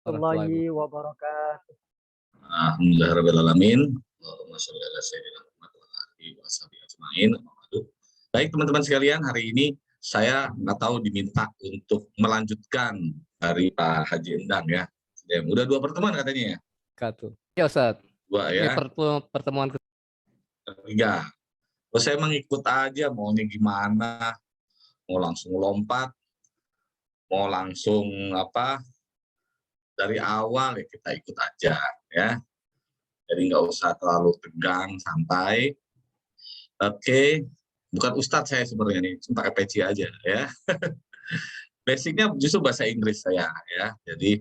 Warahmatullahi wabarakatuh. Alhamdulillahirrahmanirrahim. Allahumma sholli ala sayyidina Muhammad wa ala alihi wa sahbihi ajma'in. Baik teman-teman sekalian, hari ini saya nggak tahu diminta untuk melanjutkan dari Pak Haji Endang ya. Udah 2 pertemuan katanya ya? Katu. Ya Ustaz, 2 ini ya? pertemuan Ketiga. Terus saya mengikut aja maunya gimana, mau langsung lompat, mau langsung dari awal ya kita ikut aja ya. Jadi nggak usah terlalu tegang, santai. Oke, bukan ustadz saya sebenarnya nih, cuma pakai peci aja ya. Basicnya justru bahasa Inggris saya ya. Jadi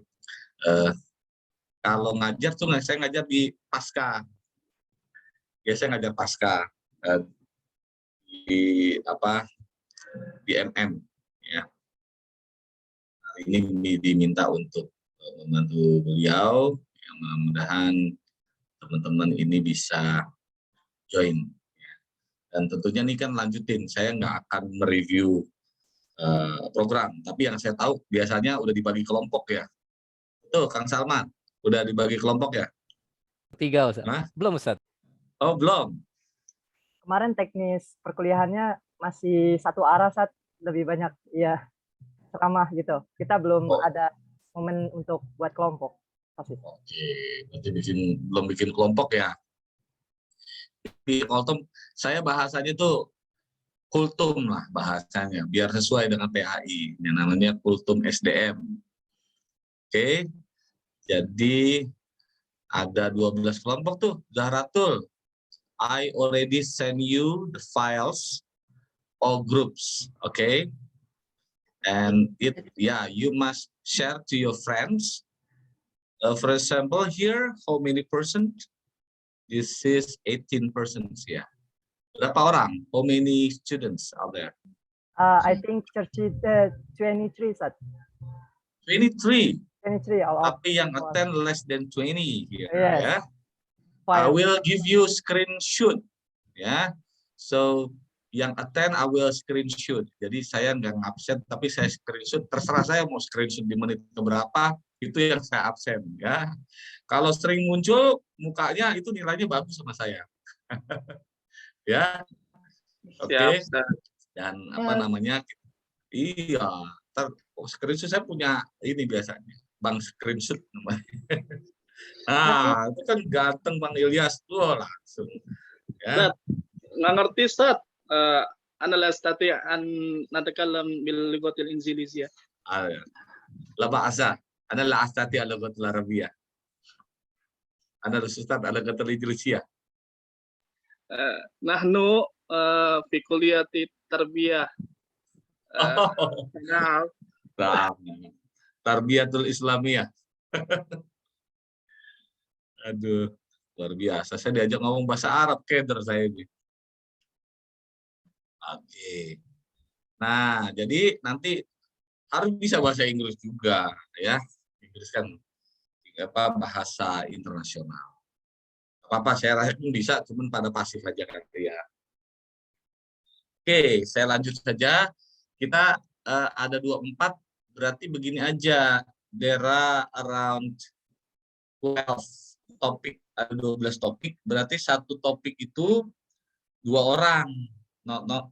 kalau ngajar tuh saya ngajar di Pasca. Ya saya ngajar Pasca di di MM ya. Hari ini diminta untuk membantu beliau, yang mudah-mudahan teman-teman ini bisa join. Dan tentunya ini kan lanjutin, saya nggak akan mereview program, tapi yang saya tahu biasanya udah dibagi kelompok ya. Tuh Kang Salman, udah dibagi kelompok ya? 3 Ustaz. Hah? Belum Ustaz. Oh belum? Kemarin teknis perkuliahannya masih satu arah, Ustaz, lebih banyak ya ceramah gitu. Kita belum ada momen untuk buat kelompok. Oke, berarti belum bikin kelompok ya? Di kultum, saya bahasanya tuh kultum lah bahasanya, biar sesuai dengan PAI, yang namanya kultum SDM. Oke, jadi ada 12 kelompok tuh, Zahratul. I already send you the files or groups, okay? And you must share to your friends. For example, here, how many persons? This is 18 persons, ya. Berapa orang? How many students are there? I think 23, Ustaz. 23. 23. Tapi yang attend less than 20 here, yes. ya. I will give you screenshot, ya. So yang attend I will screenshot. Jadi saya nggak ngabsen, tapi saya screenshot. Terserah saya mau screenshot di menit keberapa, itu yang saya absen, ya. Kalau sering muncul mukanya itu nilainya bagus sama saya. Ya, oke. Dan iya, screenshot saya punya ini biasanya, Bang Screenshot namanya. Nah, itu kan ganteng Bang Ilyas tuh langsung. Ya. Nggak ngerti Ustaz. Ana la astati an natakallam bil lughatil injiliziyah. La ba'asa. Ana la astati al lughatil arabiyyah. Ana Ustaz al lughatil injiliziyah. Nahnu fi kulliyati tarbiyah. Tarbiyatul Islamiyah. Aduh, luar biasa. Saya diajak ngomong bahasa Arab, keder saya ini. Oke. Nah, jadi nanti harus bisa bahasa Inggris juga, ya. Inggris kan bahasa internasional. Apa-apa, saya rasa pun bisa, cuman pada pasif aja kan ya. Oke, saya lanjut saja. Kita ada 24, berarti begini aja. There are around 12 topik, ada 12 topik, berarti satu topik itu 2 orang.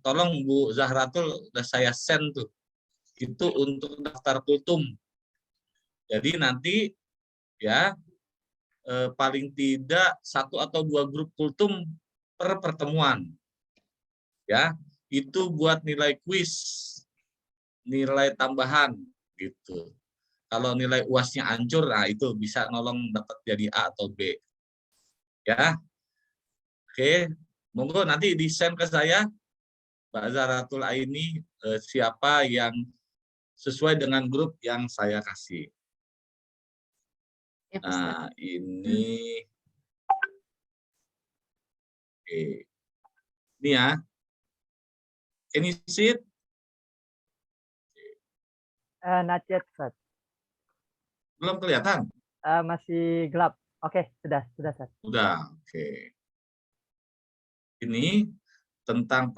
Tolong Bu Zahratul, udah saya send tuh. Itu untuk daftar kultum. Jadi nanti ya paling tidak 1 atau 2 grup kultum per pertemuan. Ya, itu buat nilai kuis, nilai tambahan gitu. Kalau nilai UAS-nya hancur, nah itu bisa nolong dapat jadi A atau B. Ya. Oke, monggo nanti di-send ke saya Mbak Zahratul Aini siapa yang sesuai dengan grup yang saya kasih. Nah, ini oke. Ini ya. Can you see it? Not yet, Ustaz. Belum kelihatan? Masih gelap. Oke, sudah, Ustaz. Sudah, oke. Ini tentang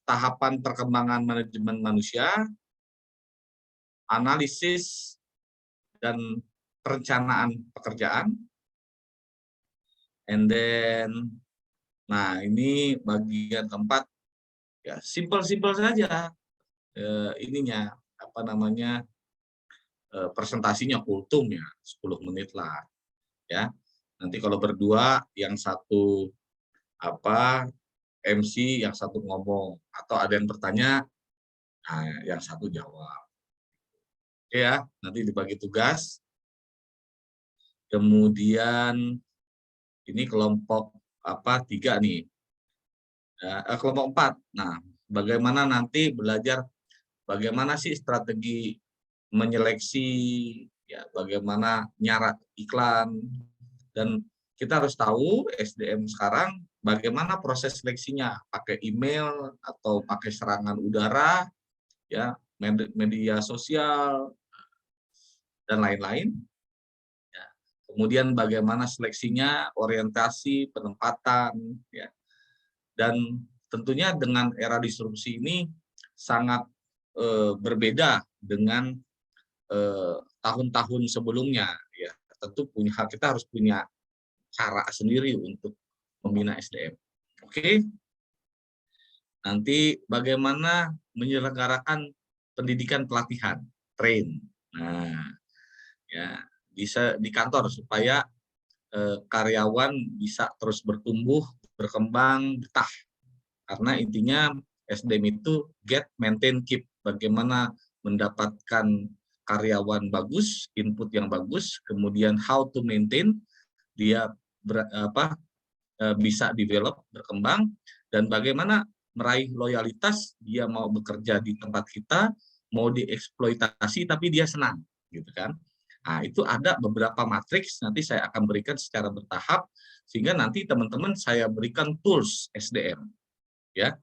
tahapan perkembangan manajemen manusia, analisis dan perencanaan pekerjaan. And then, nah ini bagian keempat, ya simple-simple saja ininya, apa namanya, presentasinya kultum ya, 10 menit lah. Ya, nanti kalau berdua, yang satu MC, yang satu ngomong, atau ada yang bertanya, nah, yang satu jawab. Oke ya, nanti dibagi tugas. Kemudian ini kelompok 3 nih, kelompok 4. Nah, bagaimana nanti belajar bagaimana sih strategi menyeleksi, ya bagaimana nyarat iklan, dan kita harus tahu SDM sekarang bagaimana proses seleksinya, pakai email atau pakai serangan udara, ya media sosial dan lain-lain. Ya. Kemudian bagaimana seleksinya, orientasi, penempatan, ya. Dan tentunya dengan era disrupsi ini sangat berbeda dengan tahun-tahun sebelumnya, ya. Tentu kita harus punya cara sendiri untuk membina SDM. Oke. Nanti bagaimana menyelenggarakan pendidikan pelatihan, train. Nah, ya bisa di kantor supaya karyawan bisa terus bertumbuh, berkembang, betah. Karena intinya SDM itu get, maintain, keep. Bagaimana mendapatkan karyawan bagus, input yang bagus, kemudian how to maintain, dia bisa develop, berkembang, dan bagaimana meraih loyalitas, dia mau bekerja di tempat kita, mau dieksploitasi tapi dia senang, gitu kan. Nah, itu ada beberapa matriks, nanti saya akan berikan secara bertahap, sehingga nanti teman-teman saya berikan tools SDM. Ya,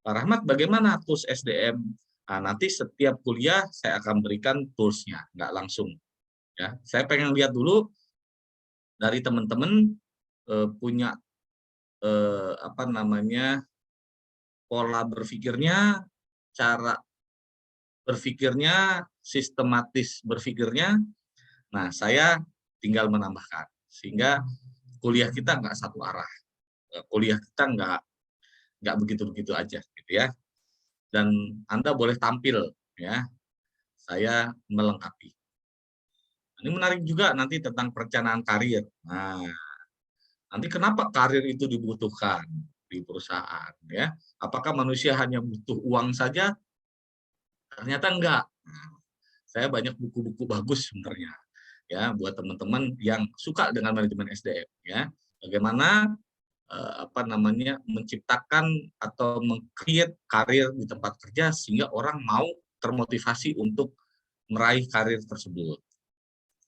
Pak Rahmat, bagaimana tools SDM? Nah, nanti setiap kuliah saya akan berikan tools-nya, nggak langsung. Ya, saya pengen lihat dulu dari teman-teman punya pola berpikirnya, cara berpikirnya, sistematis berpikirnya. Nah, saya tinggal menambahkan sehingga kuliah kita nggak satu arah, kuliah kita nggak begitu-begitu aja, gitu ya. Dan Anda boleh tampil, ya. Saya melengkapi. Ini menarik juga nanti tentang perencanaan karir. Nah, nanti kenapa karir itu dibutuhkan di perusahaan, ya? Apakah manusia hanya butuh uang saja? Ternyata enggak. Nah, saya banyak buku-buku bagus sebenarnya, ya, buat teman-teman yang suka dengan manajemen SDM, ya. Bagaimana menciptakan atau meng-create karir di tempat kerja sehingga orang mau termotivasi untuk meraih karir tersebut.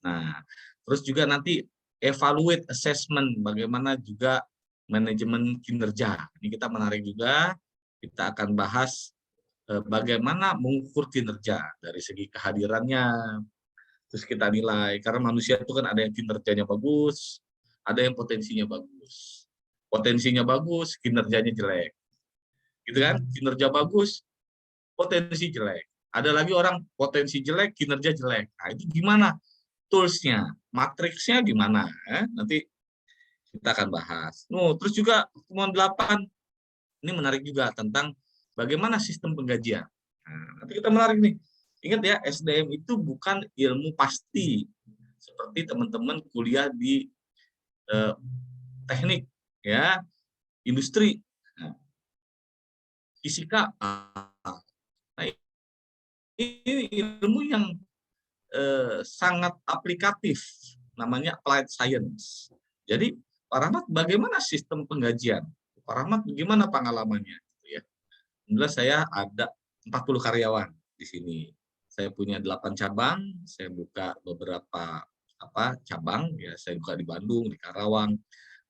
Nah, terus juga nanti evaluate assessment, bagaimana juga manajemen kinerja. Ini kita menarik juga, kita akan bahas bagaimana mengukur kinerja dari segi kehadirannya, terus kita nilai, karena manusia itu kan ada yang kinerjanya bagus, ada yang potensinya bagus. Potensinya bagus, kinerjanya jelek. Gitu kan? Kinerja bagus, potensi jelek. Ada lagi orang potensi jelek, kinerja jelek. Nah, itu gimana? Tools-nya, matriksnya gimana? Nanti kita akan bahas. Terus juga pertemuan 8, ini menarik juga tentang bagaimana sistem penggajian. Nah, nanti kita menarik nih. Ingat ya, SDM itu bukan ilmu pasti. Seperti teman-teman kuliah di teknik, ya, industri, fisika. Nah, ini ilmu yang sangat aplikatif, namanya applied science. Jadi, Pak Rahmat, bagaimana sistem penggajian? Pak Rahmat, bagaimana pengalamannya? Ya, alhamdulillah saya ada 40 karyawan di sini. Saya punya 8 cabang, saya buka beberapa cabang, ya, saya buka di Bandung, di Karawang,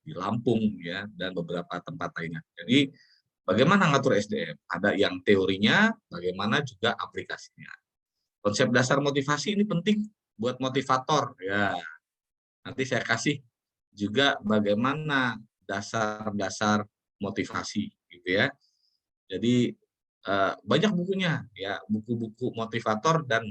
di Lampung, ya, dan beberapa tempat lainnya. Jadi bagaimana ngatur SDM? Ada yang teorinya, bagaimana juga aplikasinya. Konsep dasar motivasi ini penting buat motivator, ya. Nanti saya kasih juga bagaimana dasar-dasar motivasi, gitu ya. Jadi banyak bukunya, ya, buku-buku motivator, dan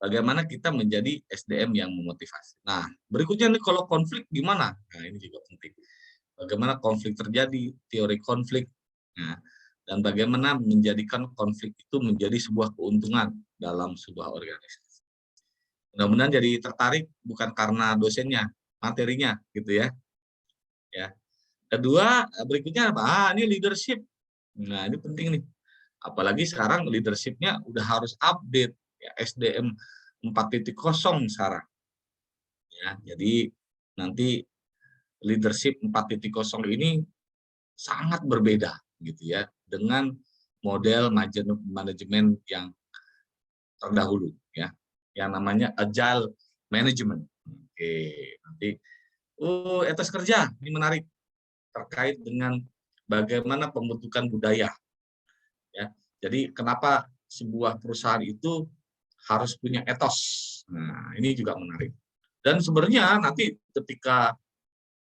bagaimana kita menjadi SDM yang memotivasi. Nah, berikutnya nih kalau konflik gimana? Nah, ini juga penting. Bagaimana konflik terjadi, teori konflik, nah, dan bagaimana menjadikan konflik itu menjadi sebuah keuntungan dalam sebuah organisasi. Mudah-mudahan jadi tertarik bukan karena dosennya, materinya gitu ya. Ya. Kedua, berikutnya apa? Ini leadership. Nah, ini penting nih. Apalagi sekarang leadership-nya udah harus update ya, SDM 4.0 sekarang. Ya, jadi nanti leadership 4.0 ini sangat berbeda gitu ya dengan model manajemen yang terdahulu ya, yang namanya agile management. Oke, nanti etos kerja ini menarik terkait dengan bagaimana pembentukan budaya ya. Jadi kenapa sebuah perusahaan itu harus punya etos. Nah, ini juga menarik. Dan sebenarnya nanti ketika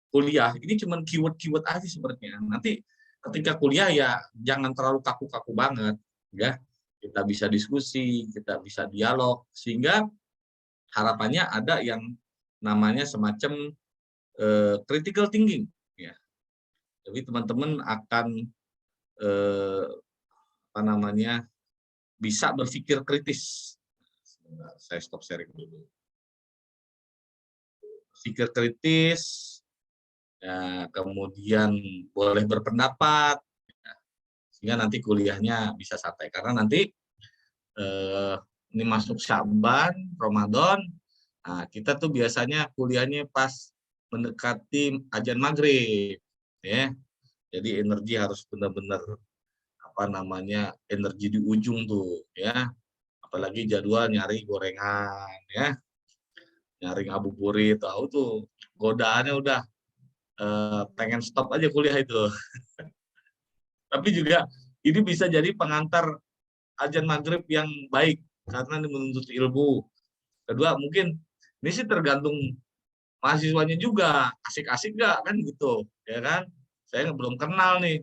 kuliah ini cuma keyword-keyword aja sebenarnya. Nanti ketika kuliah ya jangan terlalu kaku-kaku banget ya. Kita bisa diskusi, kita bisa dialog sehingga harapannya ada yang namanya semacam critical thinking ya. Jadi teman-teman akan bisa berpikir kritis. Sebentar, saya stop sharing dulu. Pikir kritis, ya, kemudian boleh berpendapat, ya, sehingga nanti kuliahnya bisa santai. Karena nanti ini masuk Sya'ban, Ramadan, nah, kita tuh biasanya kuliahnya pas mendekati azan maghrib, ya. Jadi energi harus benar-benar energi di ujung tuh, ya. Apalagi jadwal nyari gorengan, ya, nyari ngabuburit, tahu tuh godaannya udah pengen stop aja kuliah itu. Tapi juga ini bisa jadi pengantar azan maghrib yang baik karena ini menuntut ilmu. Kedua mungkin ini sih tergantung mahasiswanya juga, asik-asik nggak kan gitu, ya kan? Saya belum kenal nih.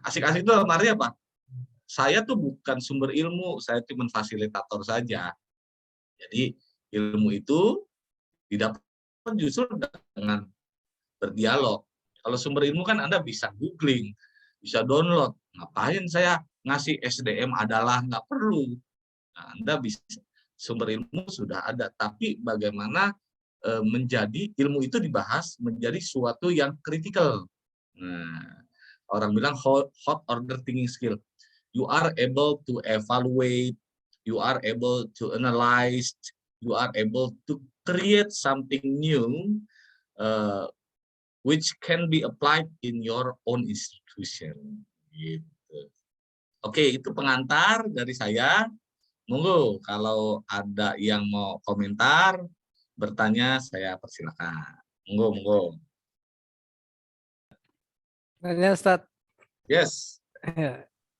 Asik-asik itu artinya apa? Saya tuh bukan sumber ilmu, saya cuma fasilitator saja. Jadi ilmu itu didapat justru dengan berdialog. Kalau sumber ilmu kan Anda bisa googling, bisa download. Ngapain saya ngasih SDM adalah nggak perlu. Nah, Anda bisa sumber ilmu sudah ada, tapi bagaimana menjadi ilmu itu dibahas menjadi suatu yang kritikal. Nah, orang bilang hot order thinking skill. You are able to evaluate, you are able to analyze, you are able to create something new which can be applied in your own institution. Gitu. Oke, itu pengantar dari saya. Monggo kalau ada yang mau komentar, bertanya, saya persilakan. Monggo. Nanya Ustadz, Yes.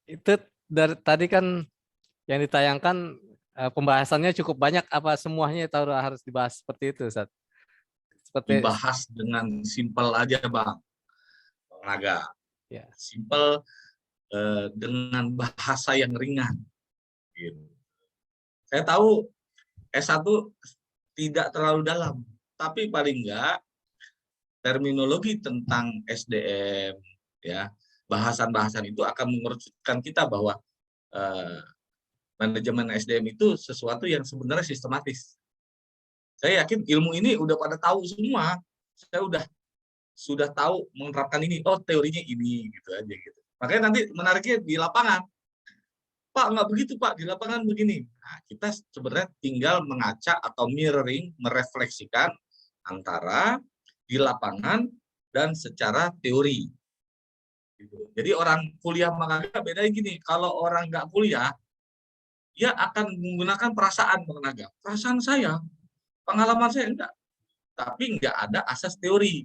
itu dari tadi kan yang ditayangkan pembahasannya cukup banyak, apa semuanya harus dibahas seperti itu Ustadz? Dibahas dengan simpel aja Bang Naga. Ya. Simpel dengan bahasa yang ringan. Gitu. Saya tahu S1 tidak terlalu dalam, tapi paling enggak terminologi tentang SDM, ya, bahasan-bahasan itu akan mengerucutkan kita bahwa manajemen SDM itu sesuatu yang sebenarnya sistematis. Saya yakin ilmu ini udah pada tahu semua. Saya sudah tahu menerapkan ini. Oh, teorinya ini gitu aja gitu. Makanya nanti menariknya di lapangan. Pak, nggak begitu Pak, di lapangan begini. Nah, kita sebenarnya tinggal mengaca atau mirroring, merefleksikan antara di lapangan dan secara teori. Jadi orang kuliah Naga bedanya gini, kalau orang nggak kuliah, dia akan menggunakan perasaan Naga. Perasaan saya, pengalaman saya enggak, tapi nggak ada asas teori.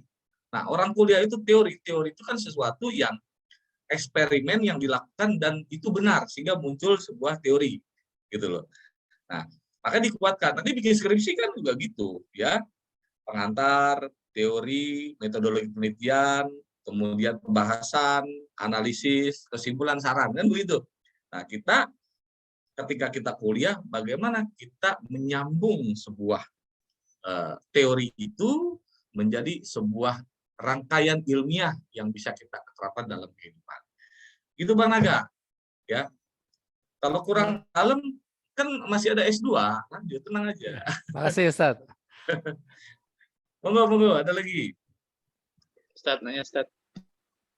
Nah, orang kuliah itu teori itu kan sesuatu yang eksperimen yang dilakukan dan itu benar sehingga muncul sebuah teori, gitu loh. Nah, maka dikuatkan. Nanti bikin skripsi kan juga gitu, ya. Pengantar, teori, metodologi penelitian, kemudian pembahasan, analisis, kesimpulan, saran, kan begitu. Nah, kita ketika kita kuliah, bagaimana kita menyambung sebuah teori itu menjadi sebuah rangkaian ilmiah yang bisa kita terapkan dalam kehidupan. Itu Bang Naga, ya. Kalau kurang dalam kan masih ada S2, lanjut tenang aja. Makasih Ustadz. Monggo, ada lagi. Ustadz, nanya Ustadz,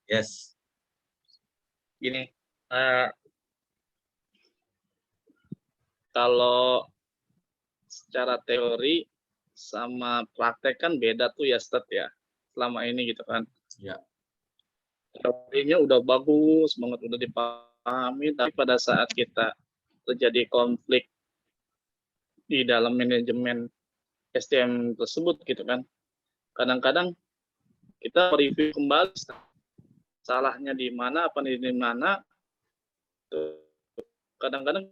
Yes. gini, kalau secara teori sama praktek kan beda tuh ya Ustadz ya, selama ini gitu kan. Ya. Teorinya udah bagus banget, udah dipahami, tapi pada saat kita terjadi konflik di dalam manajemen SDM tersebut gitu kan, kadang-kadang kita review kembali salahnya di mana, apa di mana. Kadang-kadang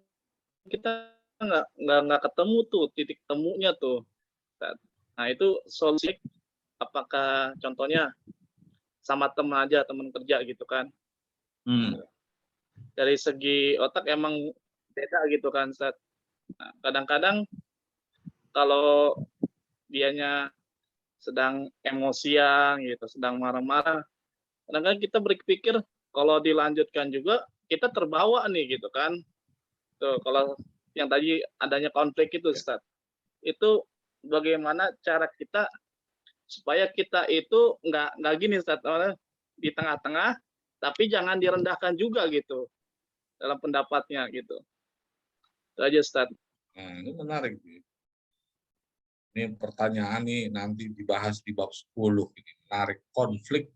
kita nggak ketemu tuh titik temunya tuh. Nah itu solusi, apakah contohnya sama teman aja, teman kerja gitu kan, dari segi otak emang beda gitu kan Ustaz. Nah, kadang-kadang kalau dianya sedang emosian gitu, sedang marah-marah, kadang-kadang kita berpikir kalau dilanjutkan juga kita terbawa nih gitu kan. Tuh, kalau yang tadi adanya konflik itu Ustaz, itu bagaimana cara kita supaya kita itu nggak gini Ustaz, di tengah-tengah, tapi jangan direndahkan juga gitu dalam pendapatnya gitu. Itu aja Ustaz. Nah, ini menarik. Ini pertanyaan nih nanti dibahas di bab 10 ini. Menarik, konflik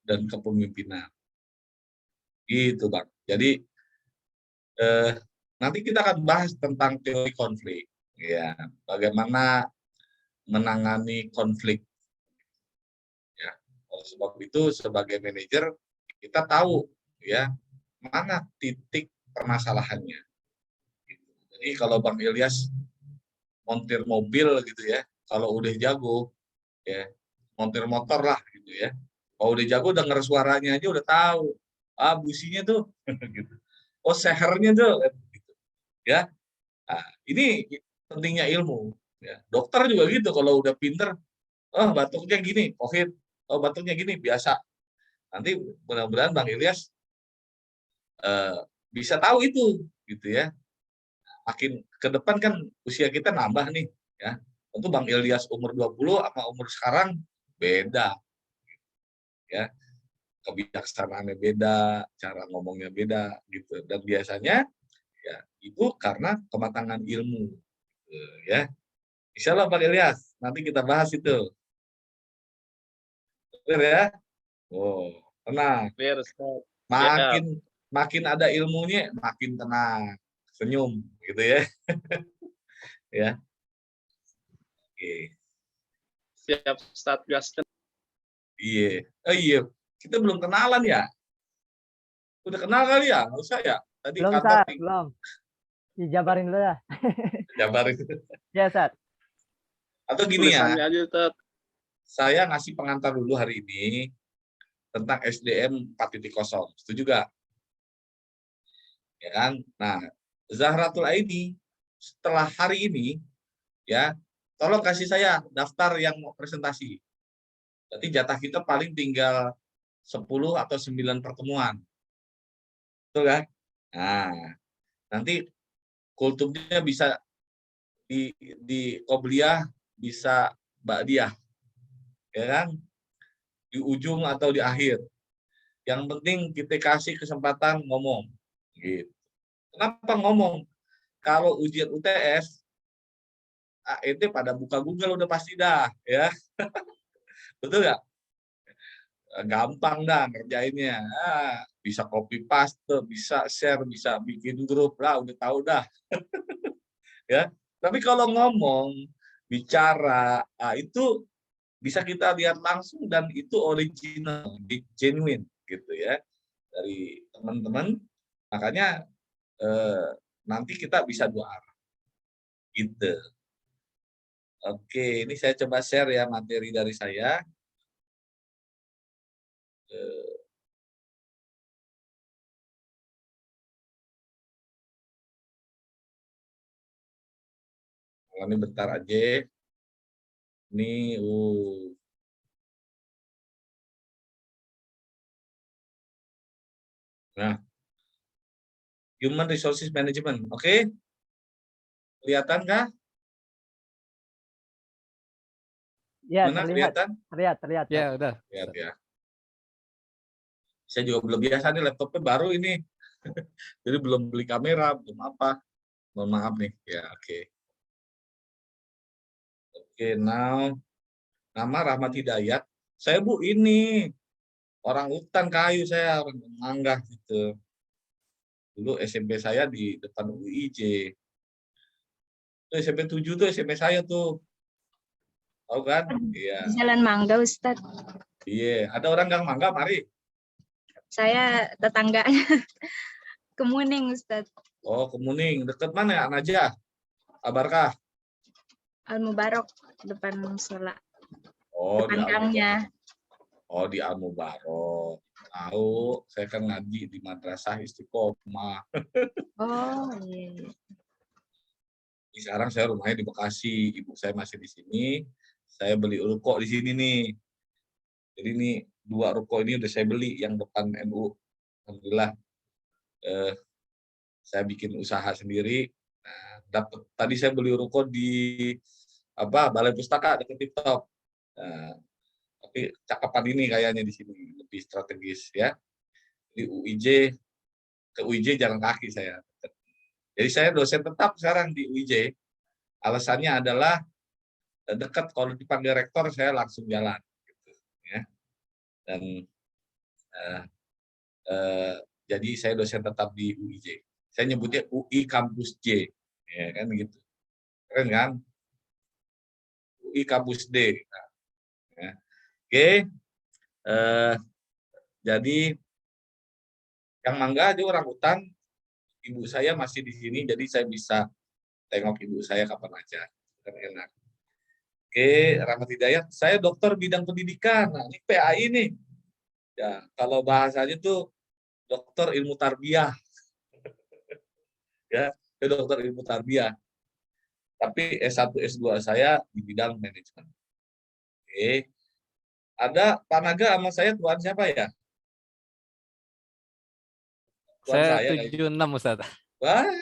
dan kepemimpinan. Gitu Bang. Jadi nanti kita akan bahas tentang teori konflik. Ya, bagaimana menangani konflik. Ya, oleh sebab itu sebagai manajer kita tahu ya mana titik permasalahannya. Jadi kalau Bang Ilyas montir mobil gitu ya, kalau udah jago ya montir motor lah gitu ya. Kalau udah jago denger suaranya aja udah tahu. Businya tuh gitu. Oh sehernya tuh gitu. Ya. Nah, ini pentingnya ilmu ya. Dokter juga gitu kalau udah pinter, oh batuknya gini, COVID. Oh batuknya gini biasa. Nanti mudah-mudahan Bang Ilyas bisa tahu itu gitu ya. Makin ke depan kan usia kita nambah nih ya. Tentu Bang Ilyas umur 20 sama umur sekarang beda. Ya. Kebijaksanaannya beda, cara ngomongnya beda gitu. Dan biasanya ya itu karena kematangan ilmu. Ya. Insya Allah Bang Ilyas, nanti kita bahas itu. Clear ya? Oh, tenang. Clear Ustaz. Makin ada ilmunya, makin tenang. Senyum gitu ya. Ya. Oke. Siap Ustaz, gaskan. Iya. Oh iya, kita belum kenalan ya? Udah kenal kali ya? Nggak usah ya? Tadi Belum, kantor Sat. Belum. Dijabarin dulu ya. Jabarin. Ya, Sat. Atau gini ya, Tulisannya aja Ustaz. saya ngasih pengantar dulu hari ini tentang SDM 4.0. Setuju gak? Ya kan? Nah, Zahratul Aini setelah hari ini ya, tolong kasih saya daftar yang mau presentasi. Berarti jatah kita paling tinggal 10 atau 9 pertemuan. Betul kan? Nah, nanti kultumnya bisa di Qobliyah, bisa Ba'diyah. Ya kan? Di ujung atau di akhir. Yang penting kita kasih kesempatan ngomong. Gitu. Kenapa ngomong? Kalau ujian UTS, ente pada buka Google udah pasti dah, ya. Betul nggak? Gampang dah ngerjainnya. Bisa copy paste, bisa share, bisa bikin grup lah, udah tahu dah. Ya. Tapi kalau ngomong, bicara, itu bisa kita lihat langsung dan itu original, genuine gitu ya dari teman-teman. Makanya nanti kita bisa dua arah. Gitu. Oke, ini saya coba share ya materi dari saya. Ini bentar aja. Ini Nah, Human Resources Management. Oke? Kelihatan kah? Ya, Mana terlihat. kelihatan? Terlihat. Ya, udah. Lihat ya. Saya juga belum biasa nih, laptopnya baru ini. Jadi belum beli kamera, belum apa. Mohon maaf nih. Ya, oke. Oke, now nama Rahmat Hidayat. Saya Bu ini orang hutan kayu, saya orang Mangga gitu. Dulu SMP saya di depan UIJ. Itu SMP 7 tuh SMP saya tuh. Tahu kan? Iya. Di Jalan Mangga, Ustadz. Iya, ada orang Gang Mangga, mari. Saya tetangganya. Kemuning, Ustadz. Oh, Kemuning. Deket mana ya, Najah? Abarkah? Al-Mubarok, depan musola. Oh, di Depan gangnya. Oh, di Al-Mubarok. Tahu, saya kan ngaji di Madrasah Istiqomah. Oh, iya. Sekarang saya rumahnya di Bekasi, ibu saya masih di sini. Saya beli ruko di sini nih. Jadi ini 2 ruko ini udah saya beli yang depan NU. Alhamdulillah. Saya bikin usaha sendiri. Nah, tadi saya beli ruko di Balai Pustaka dekat TikTok. Nah, tapi cakapan ini kayaknya di sini lebih strategis ya. Di ke UIJ jalan kaki saya. Jadi saya dosen tetap sekarang di UIJ. Alasannya adalah dekat, kalau dipanggil rektor saya langsung jalan. Gitu, ya. Dan jadi saya dosen tetap di UIJ. Saya nyebutnya UI Kampus J, ya kan gitu. Keren kan? UI Kampus D. Nah, ya. Oke. Jadi yang Mangga aja orang hutan, ibu saya masih di sini, jadi saya bisa tengok ibu saya kapan aja. Kan enak. Oke, Rahmat Hidayat, saya dokter bidang pendidikan. Nah, ini PAI nih. Ya, kalau bahasanya tuh dokter ilmu tarbiyah. Ya, saya dokter ilmu tarbiyah. Tapi S1, S2 saya di bidang manajemen. Oke. Ada Pak Naga sama saya, tuan siapa ya? Tuan Saya saya kayaknya. 76, Ustaz. Wah,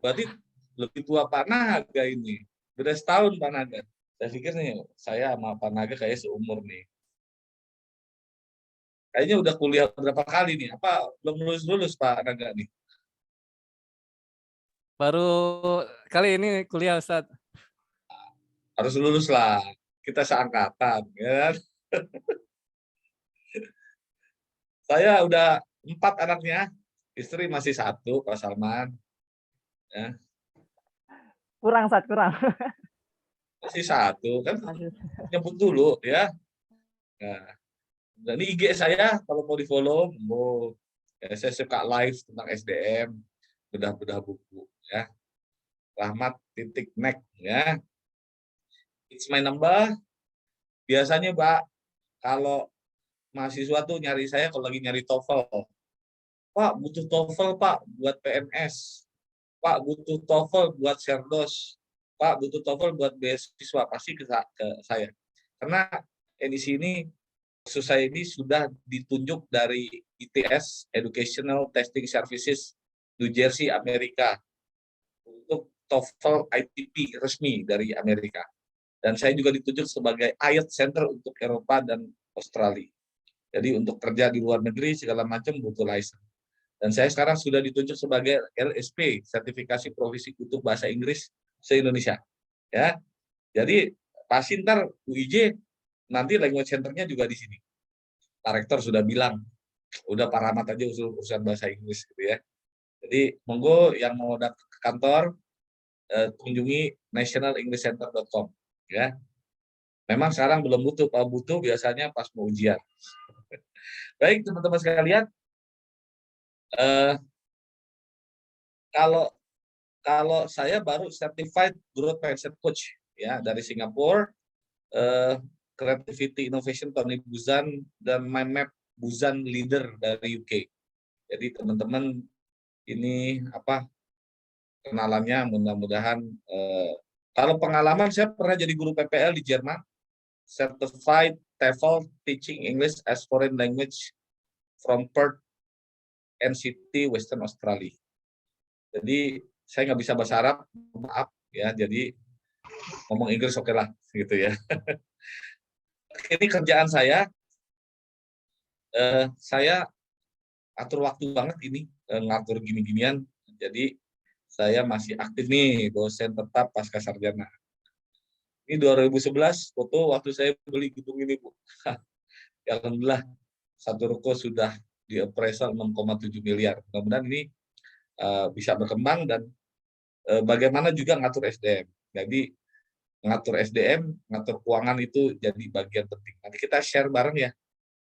berarti lebih tua Pak Naga ini. Beda setahun Pak Naga. Saya pikir nih, saya sama Pak Naga kayak seumur nih. Kayaknya udah kuliah berapa kali nih? Apa belum lulus Pak Naga nih? Baru kali ini kuliah, Ustaz. Harus lulus lah. Kita seangkatan, ya kan? Saya udah 4 anaknya. Istri masih 1, Pak Salman. Ya. Kurang, Sat, kurang. Masih 1, kan Masih. nyebut dulu ya. Nah, dan ini IG saya kalau mau di follow, saya suka live tentang SDM, bedah-bedah buku ya. Rahmat.nek ya. It's my number. Biasanya Pak, kalau mahasiswa tuh nyari saya kalau lagi nyari TOEFL. Pak, butuh TOEFL Pak buat PNS. Pak, butuh TOEFL buat Sherdos. Pak, butuh TOEFL buat beasiswa. Pasti ke saya. Karena edisi ini saya ini sudah ditunjuk dari ITS, Educational Testing Services, New Jersey, Amerika, untuk TOEFL ITP resmi dari Amerika. Dan saya juga ditunjuk sebagai IELTS Center untuk Eropa dan Australia. Jadi untuk kerja di luar negeri segala macam butuh license. Dan saya sekarang sudah ditunjuk sebagai LSP, sertifikasi profesi untuk bahasa Inggris se-Indonesia. Ya. Jadi pasti ntar UIJ nanti language center-nya juga di sini. Pak Rektor sudah bilang, udah Pak Rahmat aja urusan bahasa Inggris gitu ya. Jadi monggo yang mau datang ke kantor, kunjungi nationalenglishcenter.com ya. Memang sekarang belum butuh, kalau butuh biasanya pas mau ujian. Baik teman-teman sekalian, kalau saya baru certified growth mindset coach ya dari Singapura, Creativity Innovation Tony Buzan, dan Mind Map Buzan Leader dari UK. Jadi teman-teman ini kenalannya mudah-mudahan Kalau pengalaman, saya pernah jadi guru PPL di Jerman, Certified TOEFL Teaching English as Foreign Language from Perth, NCT, Western Australia. Jadi saya nggak bisa bahasa Arab, maaf ya. Jadi ngomong Inggris oke lah, gitu ya. Ini kerjaan saya atur waktu banget ini, ngatur gini-ginian. Jadi saya masih aktif nih, dosen tetap pasca sarjana. Ini 2011 foto waktu saya beli gedung ini, Bu. Ya, alhamdulillah satu ruko sudah di appraisal 6,7 miliar. Mudah-mudahan ini bisa berkembang dan bagaimana juga ngatur SDM. Jadi ngatur SDM, ngatur keuangan itu jadi bagian penting. Nanti kita share bareng ya,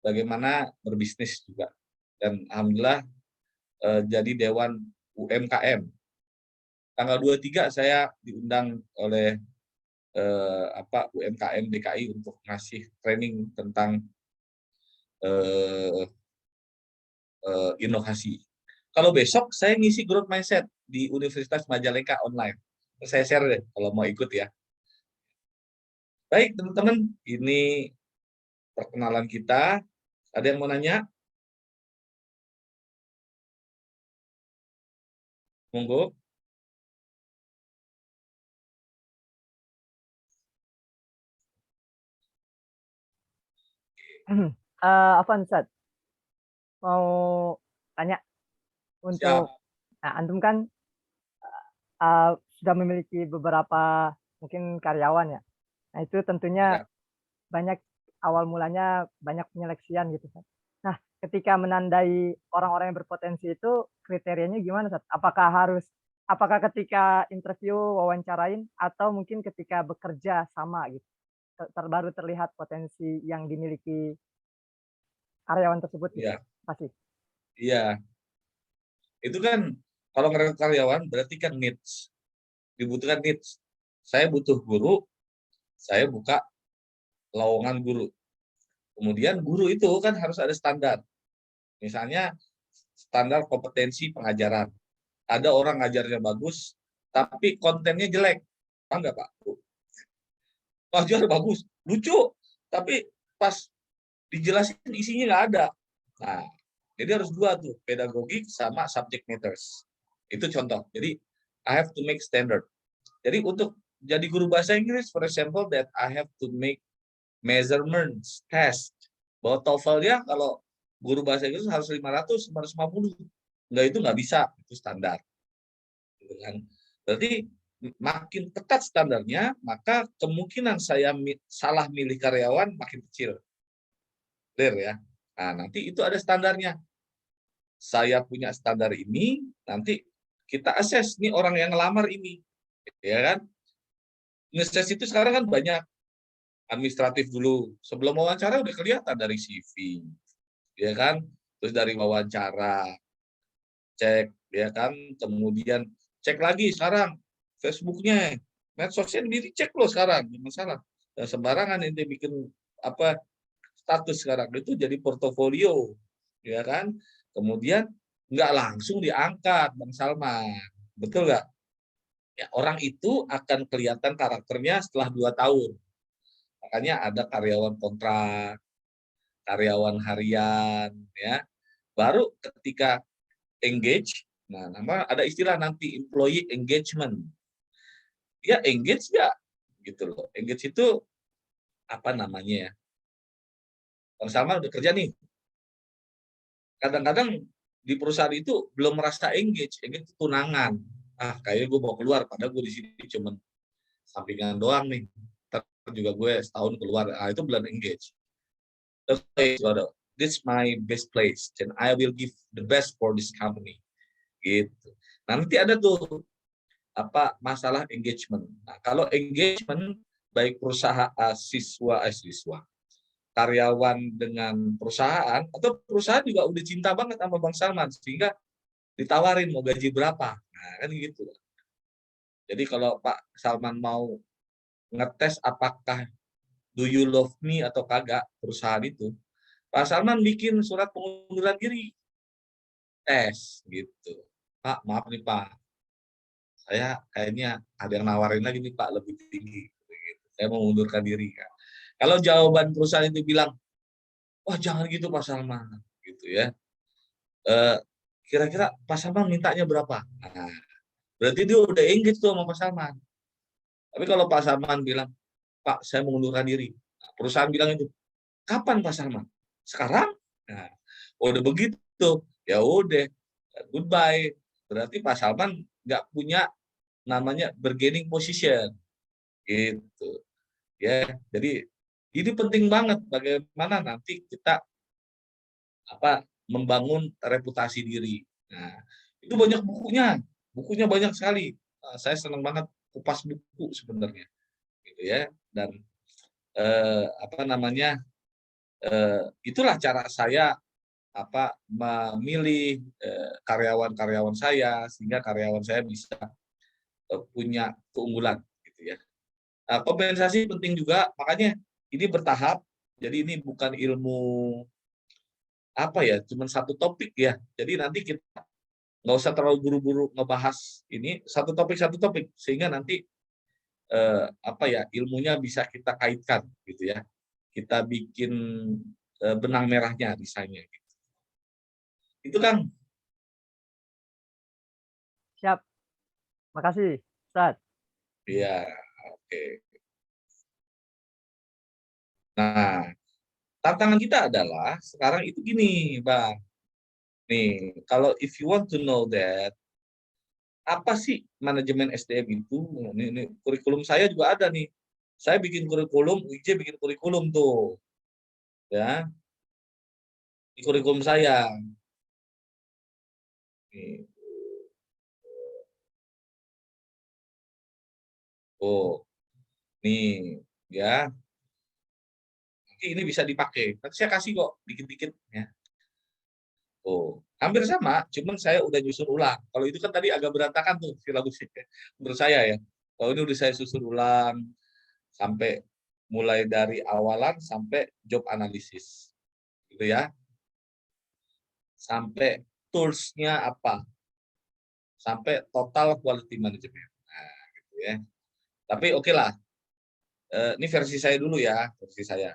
bagaimana berbisnis juga. Dan alhamdulillah jadi Dewan UMKM. Tanggal 23 saya diundang oleh UMKM DKI untuk ngasih training tentang inovasi. Kalau besok saya ngisi growth mindset di Universitas Majalengka online. Saya share deh kalau mau ikut ya. Baik teman-teman, ini perkenalan kita. Ada yang mau nanya? Monggo. Afwan Ustaz, mau tanya untuk antum kan sudah memiliki beberapa mungkin karyawan ya. Nah itu tentunya banyak awal mulanya banyak penyeleksian gitu Ustaz. Nah ketika menandai orang-orang yang berpotensi itu kriterianya gimana Ustaz? Apakah ketika interview wawancarain atau mungkin ketika bekerja sama gitu? Baru terlihat potensi yang dimiliki karyawan tersebut gitu. Iya. Pasti. Iya. Itu kan kalau ngerekrut karyawan berarti kan needs. Dibutuhkan needs. Saya butuh guru, saya buka lowongan guru. Kemudian guru itu kan harus ada standar. Misalnya standar kompetensi pengajaran. Ada orang ngajarnya bagus, tapi kontennya jelek. Paham nggak Pak? Ngajar bagus, lucu, tapi pas dijelasin isinya nggak ada. Nah, jadi harus dua tuh, pedagogik sama subject matters. Itu contoh. Jadi, I have to make standard. Jadi untuk jadi guru bahasa Inggris, for example, that I have to make measurements, test. Bahwa TOEFL-nya kalau guru bahasa Inggris harus 500, 550. Enggak, itu nggak bisa, itu standar. Berarti makin ketat standarnya, maka kemungkinan saya salah milih karyawan makin kecil. Clear ya? Nah, nanti itu ada standarnya. Saya punya standar ini, nanti kita assess nih orang yang ngelamar ini. Ya kan? Nge-assess itu sekarang kan banyak. Administratif dulu. Sebelum wawancara udah kelihatan dari CV. Ya kan? Terus dari wawancara. Cek, ya kan? Kemudian cek lagi sekarang Facebooknya, medsosnya dicek loh sekarang, masalah. Sembarangan ini bikin status sekarang itu jadi portofolio, ya kan? Kemudian nggak langsung diangkat, Bang Salman, betul nggak? Ya, orang itu akan kelihatan karakternya setelah 2 tahun. Makanya ada karyawan kontrak, karyawan harian, ya. Baru ketika engage, nah ada istilah nanti employee engagement. Dia engage nggak gitu loh. Engage itu apa namanya ya? Bang Salman udah kerja nih. Kadang-kadang di perusahaan itu belum merasa engage itu tunangan. Kayaknya gue mau keluar, padahal gue di sini cuma sampingan doang nih. Ntar juga gue setahun keluar. Itu belum engage. This is my best place, and I will give the best for this company. Gitu. Nanti ada tuh masalah engagement. Nah, kalau engagement baik siswa karyawan dengan perusahaan atau perusahaan juga udah cinta banget sama Bang Salman sehingga ditawarin mau gaji berapa. Nah, kan gitu. Jadi kalau Pak Salman mau ngetes apakah do you love me atau kagak perusahaan itu, Pak Salman bikin surat pengunduran diri. Tes gitu. Pak, maaf nih Pak. saya kayaknya ada yang nawarin lagi nih Pak lebih tinggi. Gitu. Saya mau mengundurkan diri. Kan. Kalau jawaban perusahaan itu bilang, wah jangan gitu Pak Salman, gitu ya. Kira-kira Pak Salman mintanya berapa? Nah, berarti dia udah engage tuh sama Pak Salman. Tapi kalau Pak Salman bilang, Pak saya mengundurkan diri. Nah, perusahaan bilang itu, kapan Pak Salman? Sekarang? Nah, udah begitu, ya udah, goodbye. Berarti Pak Salman nggak punya namanya bargaining position, gitu. Ya, jadi ini penting banget bagaimana nanti kita membangun reputasi diri. Nah, itu banyak bukunya banyak sekali. Saya senang banget kupas buku sebenarnya, gitu ya. Dan itulah cara saya memilih karyawan-karyawan saya sehingga karyawan saya bisa punya keunggulan, gitu ya. Nah, kompensasi penting juga, makanya ini bertahap. Jadi ini bukan ilmu cuma satu topik ya. Jadi nanti kita nggak usah terlalu buru-buru ngebahas ini satu topik sehingga nanti ilmunya bisa kita kaitkan, gitu ya. Kita bikin benang merahnya misalnya. Gitu. Itu Kang. Siap. Makasih, Ustadz. Iya, oke. Nah, tantangan kita adalah sekarang itu gini, Bang. Nih, kalau if you want to know that, apa sih manajemen SDM itu? Ini kurikulum saya juga ada nih. Saya bikin kurikulum, UIJ bikin kurikulum tuh. Ya, di kurikulum saya. Nih. Oh, nih, ya. Nanti ini bisa dipakai. Nanti saya kasih kok dikit-dikit ya. Oh, hampir sama, cuman saya udah nyusun ulang. Kalau itu kan tadi agak berantakan tuh silabusnya menurut saya ya. Kalau ini udah saya susun ulang sampai mulai dari awalan sampai job analisis, gitu ya. Sampai tools-nya apa, sampai total quality management. Nah, gitu ya. Tapi oke lah, ini versi saya dulu ya, versi saya.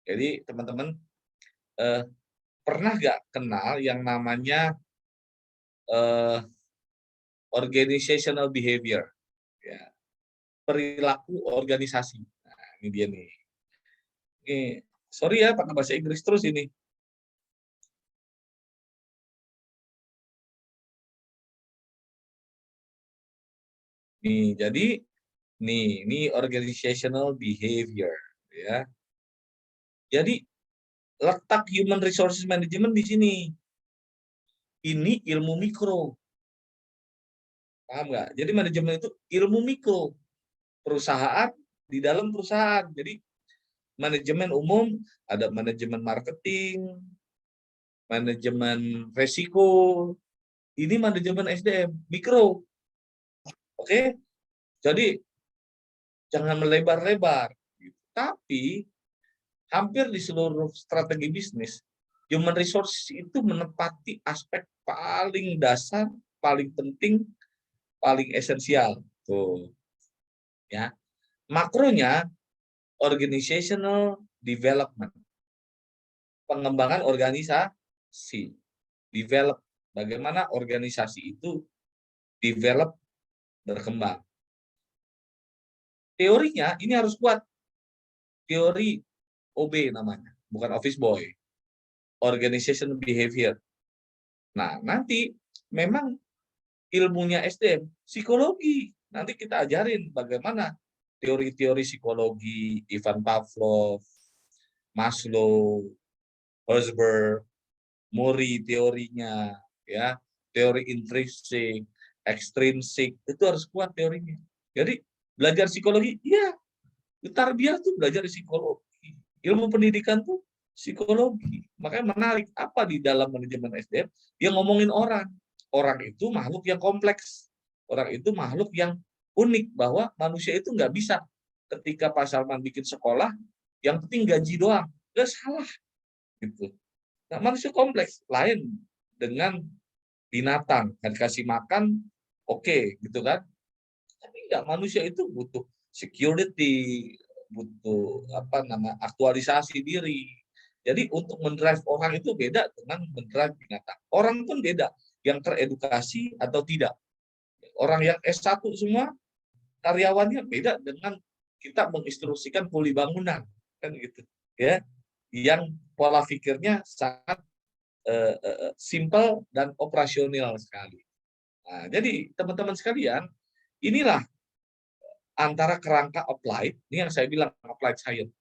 Jadi teman-teman pernah nggak kenal yang namanya organizational behavior, ya, perilaku organisasi. Nah, ini dia nih. Ini sorry ya pakai bahasa Inggris terus ini. Nih, jadi ini organizational behavior, ya. Jadi letak human resources management di sini. Ini ilmu mikro. Paham nggak? Jadi manajemen itu ilmu mikro. Perusahaan di dalam perusahaan. Jadi manajemen umum ada manajemen marketing, manajemen resiko. Ini manajemen SDM mikro. Oke? Jadi jangan melebar-lebar. Tapi hampir di seluruh strategi bisnis, human resources itu menepati aspek paling dasar, paling penting, paling esensial. Tuh. Ya. Makronya organizational development. Pengembangan organisasi. Develop. Bagaimana organisasi itu develop, berkembang. Teorinya ini harus kuat. Teori OB namanya, bukan office boy. Organization behavior. Nah, nanti memang ilmunya SDM, psikologi. Nanti kita ajarin bagaimana teori-teori psikologi, Ivan Pavlov, Maslow, Herzberg, Murray teorinya, ya, teori intrinsik, ekstrinsik, itu harus kuat teorinya. Jadi belajar psikologi, iya, tarbiyah tuh belajar psikologi. Ilmu pendidikan tuh psikologi. Makanya menarik apa di dalam manajemen SDM? Dia ngomongin orang. Orang itu makhluk yang kompleks. Orang itu makhluk yang unik bahwa manusia itu nggak bisa ketika Pak Salman bikin sekolah yang penting gaji doang. Nggak salah. Gitu. Nah, manusia kompleks, lain dengan binatang, kan kasih makan, oke, gitu kan. Tidak, manusia itu butuh security, butuh aktualisasi diri. Jadi untuk mendrive orang itu beda dengan mendrive binatang. Orang pun beda, yang teredukasi atau tidak. Orang yang S1 semua karyawannya beda dengan kita menginstruksikan kuli bangunan, kan gitu ya, yang pola pikirnya sangat simple dan operasional sekali. Nah, jadi teman-teman sekalian, inilah antara kerangka applied, ini yang saya bilang applied science.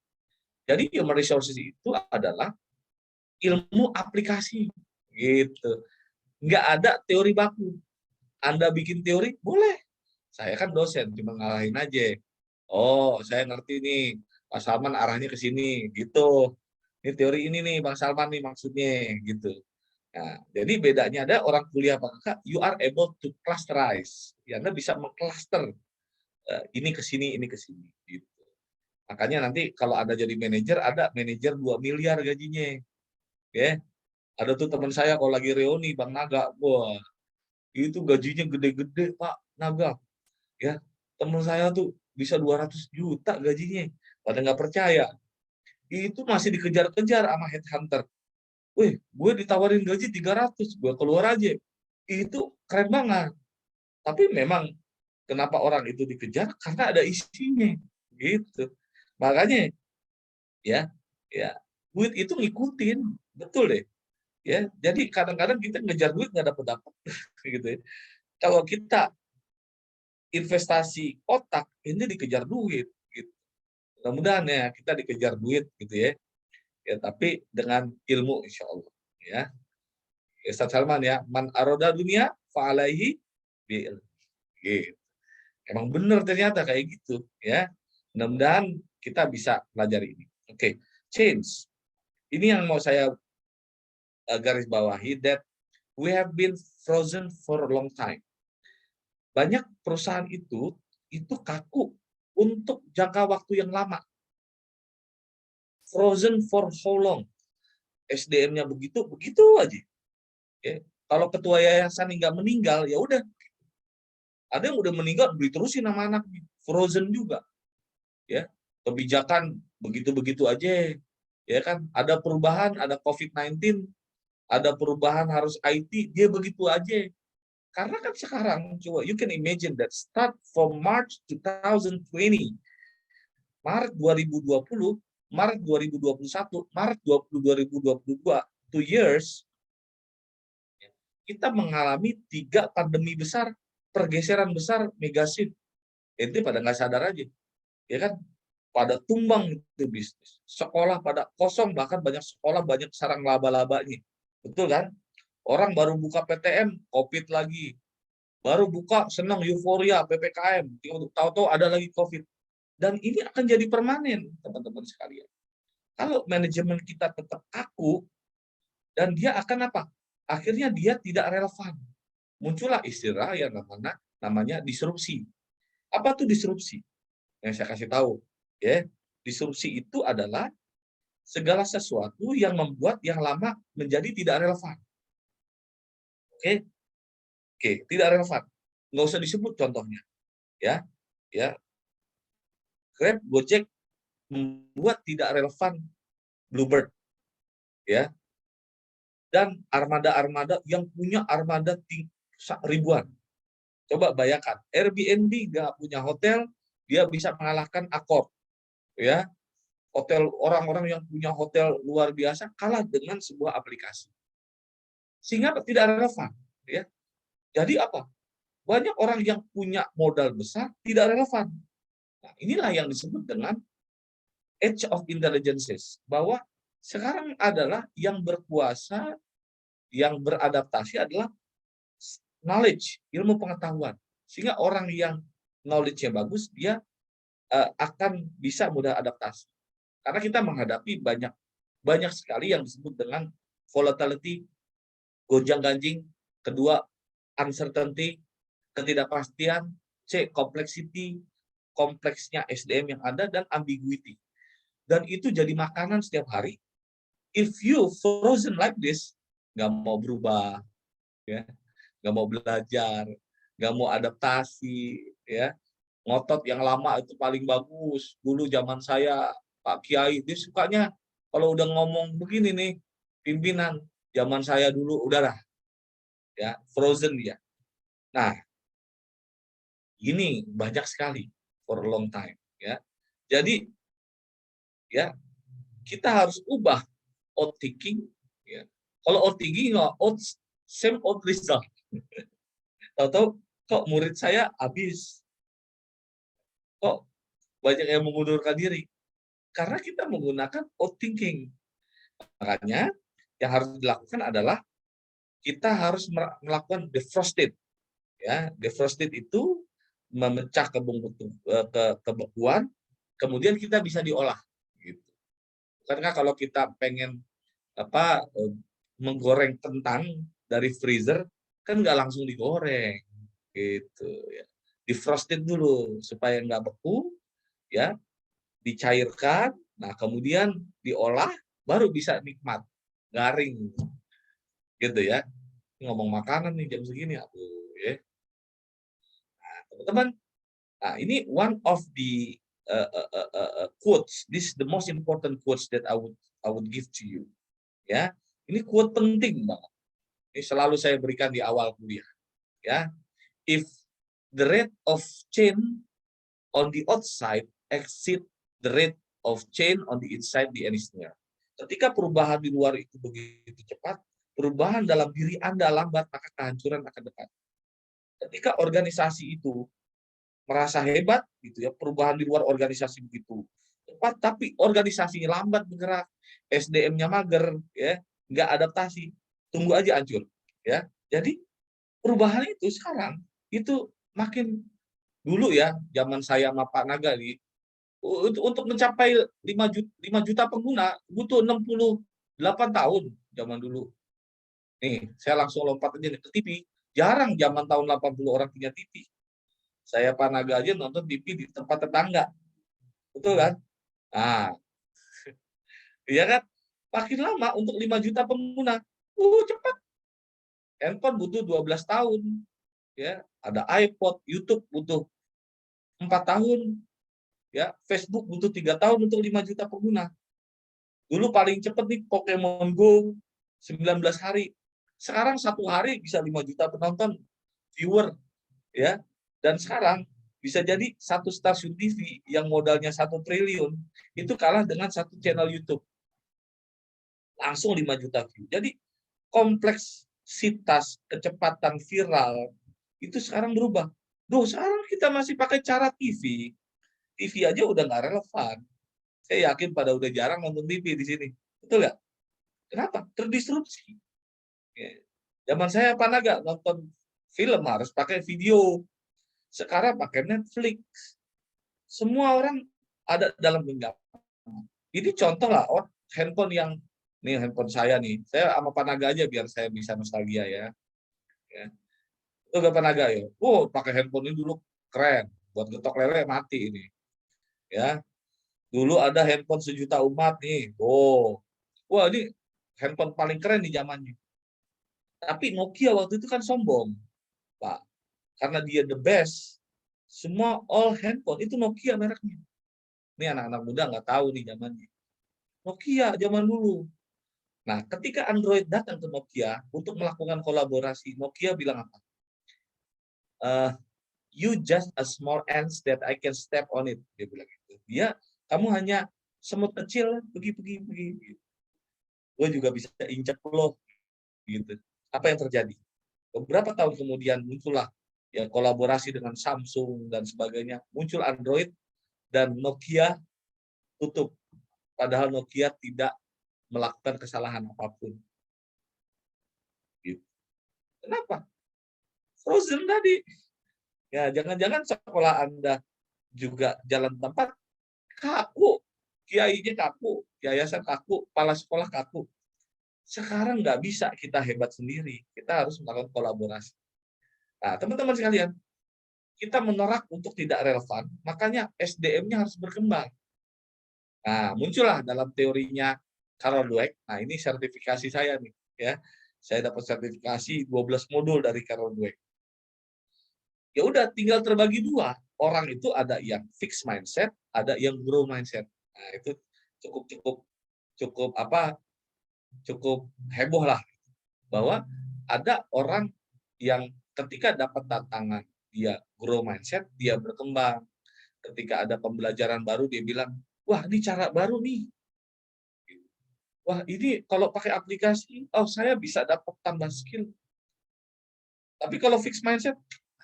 Jadi human resources itu adalah ilmu aplikasi, gitu. Nggak ada teori baku. Anda bikin teori, boleh. Saya kan dosen, cuma ngalahin aja. Oh, saya ngerti nih, Pak Salman arahnya ke sini, gitu. Ini teori ini nih, Bang Salman nih maksudnya, gitu. Nah, jadi bedanya ada orang kuliah Bang, you are able to clusterize. Ya, Anda bisa mengcluster ini ke sini, ini ke sini, gitu. Makanya nanti kalau Anda jadi manajer, ada manajer 2 miliar gajinya. Ya. Ada tuh teman saya kalau lagi reuni Bang Naga, wah, itu gajinya gede-gede Pak Naga. Ya, teman saya tuh bisa 200 juta gajinya. Pada nggak percaya. Itu masih dikejar-kejar sama headhunter. Wih, gue ditawarin gaji 300, gue keluar aja. Itu keren banget. Tapi memang kenapa orang itu dikejar? Karena ada isinya. Gitu. Makanya ya, duit itu ngikutin. Betul deh. Ya, jadi kadang-kadang kita ngejar duit nggak dapat gitu ya. Kalau kita investasi otak, ini dikejar duit gitu. Mudah-mudahan ya kita dikejar duit gitu ya. Ya, tapi dengan ilmu insya Allah ya. Ustaz Salman ya, man aroda dunia fa'alaihi bil. Gitu. Emang benar ternyata kayak gitu ya. Mudah-mudahan kita bisa pelajari ini. Oke, change. Ini yang mau saya garis bawahi, that we have been frozen for a long time. Banyak perusahaan itu kaku untuk jangka waktu yang lama. Frozen for how long? SDM-nya begitu aja. Ya. Kalau ketua yayasan nggak meninggal, ya udah. Ada yang udah meninggal, diterusin sama anaknya. Frozen juga. Ya. Kebijakan begitu-begitu aja. Ya kan, ada perubahan, ada COVID-19, ada perubahan harus IT, dia begitu aja. Karena kan sekarang, coba you can imagine that start from March 2020, Maret 2020, Maret 2021, Maret 2022, 2 years, kita mengalami 3 pandemi besar, pergeseran besar, megashift. Ente pada nggak sadar aja, ya kan? Pada tumbang itu bisnis. Sekolah pada kosong, bahkan banyak sekolah banyak sarang laba-labanya. Betul kan? Orang baru buka PTM, COVID lagi. Baru buka, senang, euforia, PPKM. Tahu-tahu ada lagi COVID. Dan ini akan jadi permanen, teman-teman sekalian. Kalau manajemen kita tetap kaku, dan dia akan apa? Akhirnya dia tidak relevan. Muncullah istilah yang namanya disrupsi. Apa tuh disrupsi? Yang saya kasih tahu. Ya, disrupsi itu adalah segala sesuatu yang membuat yang lama menjadi tidak relevan. Oke, tidak relevan. Nggak usah disebut contohnya. Ya, Grab, Gojek membuat tidak relevan Bluebird. Ya, dan armada-armada yang punya armada ribuan. Coba bayangkan, Airbnb nggak punya hotel, dia bisa mengalahkan Accor. Ya, hotel orang-orang yang punya hotel luar biasa kalah dengan sebuah aplikasi. Sehingga tidak relevan, ya. Jadi apa? Banyak orang yang punya modal besar tidak relevan. Nah, inilah yang disebut dengan age of intelligences, bahwa sekarang adalah yang berkuasa, yang beradaptasi adalah knowledge, ilmu pengetahuan. Sehingga orang yang knowledge-nya bagus, dia akan bisa mudah adaptasi. Karena kita menghadapi banyak sekali yang disebut dengan volatility, gonjang-ganjing, kedua uncertainty, ketidakpastian, complexity, kompleksnya SDM yang ada, dan ambiguity. Dan itu jadi makanan setiap hari. If you frozen like this, nggak mau berubah, ya, nggak mau belajar, nggak mau adaptasi, ya, ngotot yang lama itu paling bagus. Dulu zaman saya Pak Kiai dia sukanya kalau udah ngomong begini nih pimpinan zaman saya dulu udahlah ya frozen dia. Nah, ini banyak sekali for a long time ya. Jadi ya kita harus ubah old thinking ya. Kalau old thinking same old result. Tahu-tahu kok murid saya habis. Kok banyak yang mengundurkan diri? Karena kita menggunakan old thinking. Makanya yang harus dilakukan adalah kita harus melakukan defrosted. Ya, defrosted itu memecah kebekuan, kemudian kita bisa diolah. Gitu. Karena kalau kita pengen menggoreng kentang dari freezer, kan nggak langsung digoreng, gitu. Ya. Defrosted dulu supaya nggak beku, ya, dicairkan, nah kemudian diolah, baru bisa nikmat, garing, gitu ya. Ngomong makanan nih jam segini, aduh ya. Nah, teman-teman, nah ini one of the quotes. This is the most important quotes that I would give to you. Ya, ini quote penting banget. Ini selalu saya berikan di awal kuliah. Ya, if the rate of change on the outside exceed the rate of change on the inside, the end is near. Ketika perubahan di luar itu begitu cepat, perubahan dalam diri Anda lambat, maka kehancuran akan dekat. Ketika organisasi itu merasa hebat, gitu ya, perubahan di luar organisasi begitu cepat, tapi organisasinya lambat bergerak, SDM-nya mager, ya, nggak adaptasi, tunggu aja hancur, ya. Jadi perubahan itu sekarang itu makin dulu ya, zaman saya sama Pak Naga nih, untuk mencapai 5 juta pengguna butuh 68 tahun zaman dulu. Nih, saya langsung lompat aja nih ke TV. Jarang zaman tahun 80 orang punya TV. Saya Pak Naga aja nonton TV di tempat tetangga. Betul kan? Nah, iya kan? Makin lama untuk 5 juta pengguna. Cepat. Handphone butuh 12 tahun. Ya, ada iPod, YouTube butuh 4 tahun. Ya, Facebook butuh 3 tahun untuk 5 juta pengguna. Dulu paling cepat nih Pokemon Go 19 hari. Sekarang 1 hari bisa 5 juta penonton viewer, ya. Dan sekarang bisa jadi satu stasiun TV yang modalnya 1 triliun itu kalah dengan satu channel YouTube. Langsung 5 juta view. Jadi kompleksitas kecepatan viral itu sekarang berubah. Duh, sekarang kita masih pakai cara TV. TV aja udah nggak relevan. Saya yakin pada udah jarang nonton TV di sini. Betul nggak? Kenapa? Terdisrupsi. Zaman saya Pak Naga nonton film harus pakai video. Sekarang pakai Netflix. Semua orang ada dalam genggaman. Ini contoh lah, handphone yang, nih handphone saya nih. Saya sama Pak Naga aja biar saya bisa nostalgia ya. Itu gak Pak Naga ya. Pakai handphone ini dulu keren. Buat getok lele mati ini. Ya. Dulu ada handphone 1 juta umat nih. Wah ini handphone paling keren di zamannya. Tapi Nokia waktu itu kan sombong, Pak. Karena dia the best. Semua all handphone itu Nokia mereknya. Ini anak-anak muda nggak tahu nih zamannya. Nokia zaman dulu. Nah, ketika Android datang ke Nokia untuk melakukan kolaborasi, Nokia bilang apa? You just a small ants that I can step on it. Dia bilang gitu. Kamu hanya semut kecil, pergi. Gue juga bisa injak lo. Gitu. Apa yang terjadi? Beberapa tahun kemudian muncullah ya kolaborasi dengan Samsung dan sebagainya. Muncul Android dan Nokia tutup. Padahal Nokia tidak melakukan kesalahan apapun. Gitu. Kenapa? Frozen tadi. Ya, jangan-jangan sekolah Anda juga jalan tempat kaku. Kiainya kaku, yayasan kaku, kepala sekolah kaku. Sekarang nggak bisa kita hebat sendiri. Kita harus melakukan kolaborasi. Nah, teman-teman sekalian, kita menolak untuk tidak relevan, makanya SDM-nya harus berkembang. Nah, muncullah dalam teorinya Carol Dweck. Nah, ini sertifikasi saya nih, ya. Saya dapat sertifikasi 12 modul dari Carol Dweck. Ya udah, tinggal terbagi 2. orang itu ada yang fixed mindset, ada yang grow mindset. Nah, itu cukup heboh lah, bahwa ada orang yang ketika dapat tantangan dia grow mindset, dia berkembang. Ketika ada pembelajaran baru dia bilang, wah ini cara baru nih. Wah ini kalau pakai aplikasi, oh saya bisa dapat tambah skill. Tapi kalau fixed mindset,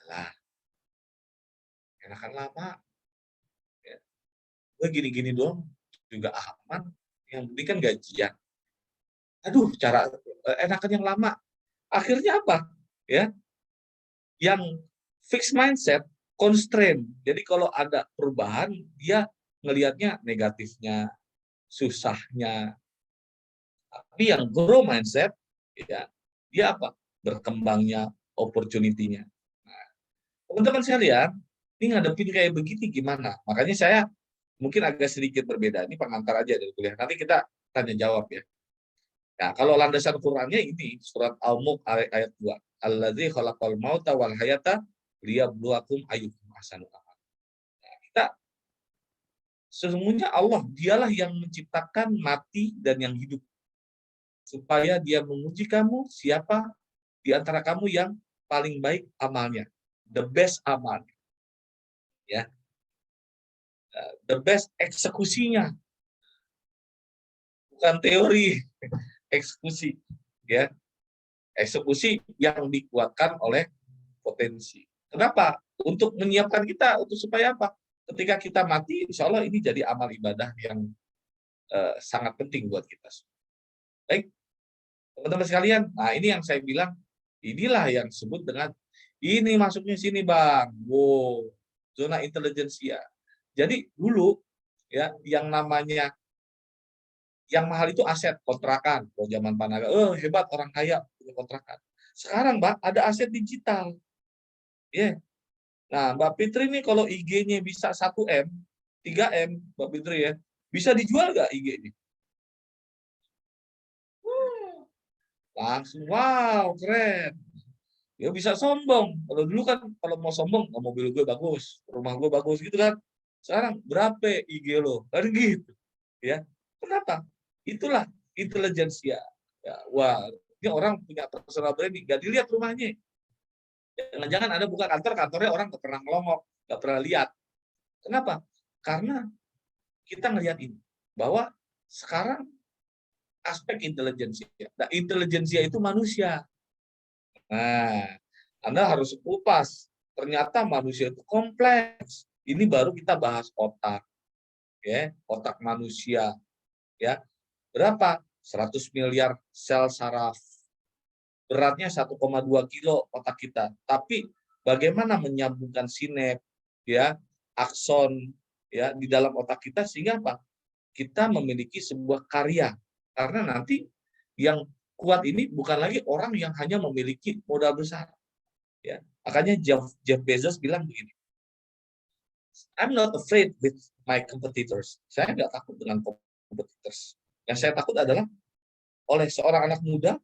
alah, enakan lama. Ya. Gue gini-gini doang juga aman. Yang penting kan gajian. Aduh, cara enakan yang lama. Akhirnya apa? Ya, yang fixed mindset, constraint. Jadi kalau ada perubahan, dia ngelihatnya negatifnya, susahnya. Tapi yang grow mindset, ya, dia apa? Berkembangnya, opportunity-nya. Nah, teman-teman sekalian, ini ngadepin kayak begini gimana? Makanya saya mungkin agak sedikit berbeda. Ini pengantar aja dari kuliah. Nanti kita tanya jawab ya. Nah, kalau landasan Qur'annya ini surat Al-Mulk ayat 2. Allazi khalaqal mauta wal hayata liyabluwakum ayyukum ahsanu amal. Nah, kita sesungguhnya Allah dialah yang menciptakan mati dan yang hidup. Supaya dia menguji kamu siapa di antara kamu yang paling baik amalnya. The best amal. Ya. The best eksekusinya. Bukan teori, eksekusi, ya. Eksekusi yang dikuatkan oleh potensi. Kenapa? Untuk menyiapkan kita, untuk supaya apa? Ketika kita mati, insya Allah ini jadi amal ibadah yang sangat penting buat kita. Baik, teman-teman sekalian, nah ini yang saya bilang, inilah yang disebut dengan, ini masuknya sini Bang, wow, zona intelijensia. Jadi dulu, ya, yang namanya yang mahal itu aset, kontrakan. Kalau zaman Panaga, hebat orang kaya punya kontrakan. Sekarang, Mbak, ada aset digital. Ya. Nah, Mbak Fitri nih kalau IG-nya bisa 1M, 3M, Mbak Fitri ya, bisa dijual nggak IG-nya? Langsung, wow, keren. Ya bisa sombong. Kalau dulu kan, kalau mau sombong, mobil gue bagus, rumah gue bagus gitu kan. Sekarang, berapa IG lo? Kan gitu. Ya. Kenapa? Itulah intelijensia. Ya, wah, ini orang punya personal branding, nggak dilihat rumahnya. Jangan-jangan Anda buka kantornya orang nggak pernah ngelongok, nggak pernah lihat. Kenapa? Karena kita ngelihat ini, bahwa sekarang aspek intelijensia. Nah, intelijensia itu manusia. Nah, Anda harus kupas. Ternyata manusia itu kompleks. Ini baru kita bahas otak. Ya, otak manusia. Ya, berapa? 100 miliar sel saraf. Beratnya 1,2 kilo otak kita. Tapi bagaimana menyambungkan sinap, ya, akson, ya, di dalam otak kita sehingga apa? Kita memiliki sebuah karya. Karena nanti yang kuat ini bukan lagi orang yang hanya memiliki modal besar. Ya, makanya Jeff Bezos bilang begini. I'm not afraid with my competitors. Saya nggak takut dengan competitors. Yang saya takut adalah oleh seorang anak muda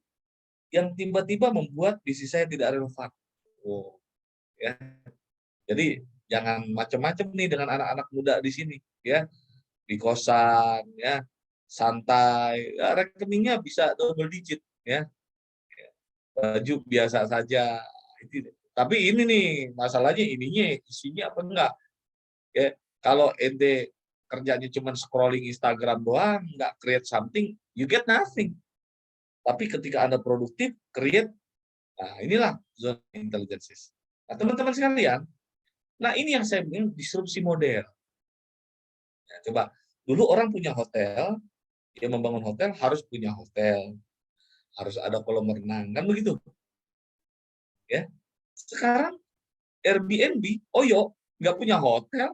yang tiba-tiba membuat bisnis saya tidak relevan. Oh, ya. Jadi jangan macam-macam nih dengan anak-anak muda di sini, ya. Di kosan, ya, santai, ya, rekeningnya bisa double digit, ya. Baju biasa saja. Tapi ini nih masalahnya ininya isinya apa enggak? Ya, kalau ente kerjanya cuma scrolling Instagram doang, nggak create something, you get nothing. Tapi ketika Anda produktif, create, nah inilah zona intelijensis. Nah, teman-teman sekalian, nah ini yang saya bilang disrupsi model. Ya, coba, dulu orang punya hotel, dia membangun hotel, harus punya hotel. Harus ada kolam renang, kan begitu? Ya. Sekarang, Airbnb, Oyo, nggak punya hotel,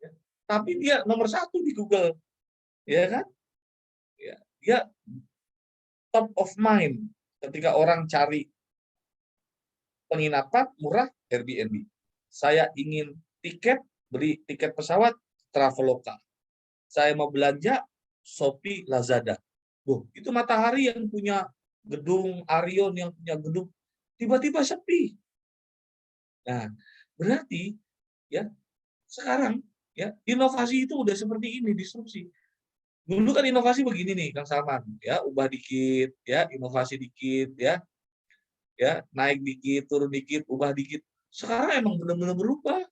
ya, tapi dia nomor 1 di Google. Ya kan? Ya, dia top of mind ketika orang cari penginapan murah, Airbnb. Saya ingin tiket, beli tiket pesawat, Traveloka. Saya mau belanja, Shopee, Lazada. Itu Matahari yang punya gedung, Arion yang punya gedung, tiba-tiba sepi. Nah, berarti Ya, sekarang ya inovasi itu udah seperti ini, disrupsi. Dulu kan inovasi begini nih, Kang Salman, ya ubah dikit, ya inovasi dikit, ya naik dikit, turun dikit, ubah dikit. Sekarang emang benar-benar berubah.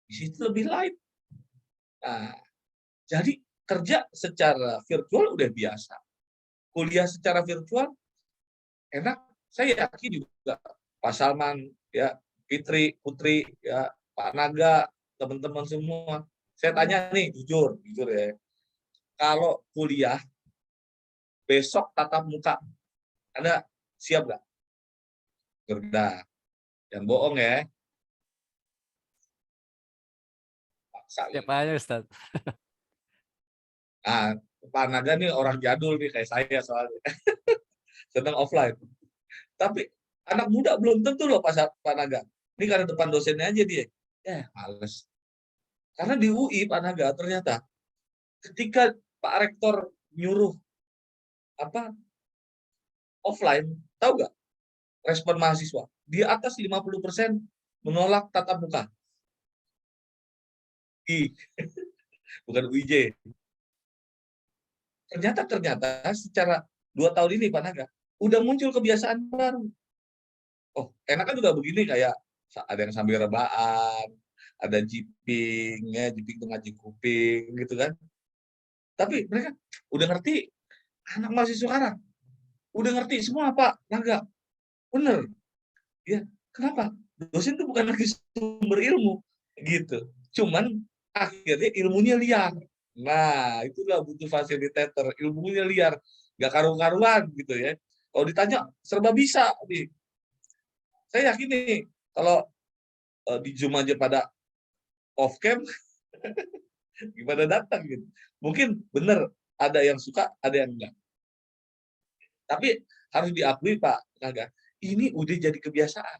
Di situ lebih light. Nah, jadi kerja secara virtual udah biasa. Kuliah secara virtual enak. Saya yakin juga Pak Salman, ya Fitri, Putri, ya Pak Naga, teman-teman semua. Saya tanya nih, jujur ya. Kalau kuliah besok tatap muka, Anda siap nggak? Gerda, jangan bohong ya. Paksa Siap gitu. aja Ustadz. Nah, Pak Naga nih orang jadul nih kayak saya soalnya. Senang offline. Tapi anak muda belum tentu loh Pak Naga. Ini karena depan dosennya aja dia. Males. Karena di UI Pak Naga ternyata ketika Pak Rektor nyuruh offline, tahu nggak respon mahasiswa? Di atas 50% menolak tatap muka. Bukan UIJ. Ternyata secara 2 tahun ini Pak Naga udah muncul kebiasaan baru. Oh, enak kan udah begini kayak ada yang sambil rebaan, ada jiping, ya, jiping tuh ngaji kuping gitu kan. Tapi mereka udah ngerti, anak mahasiswa sekarang udah ngerti semua Pak Naga. Bener. Ya, kenapa? Dosen itu bukan lagi sumber ilmu gitu. Cuman akhirnya ilmunya liar. Nah, itulah butuh fasilitator, ilmunya liar, nggak karu-karuan gitu ya. Kalau ditanya serba bisa nih. Saya yakin nih kalau di Zoom aja pada off cam gimana datang gitu. Mungkin benar ada yang suka, ada yang enggak. Tapi harus diakui Pak Naga, ini udah jadi kebiasaan.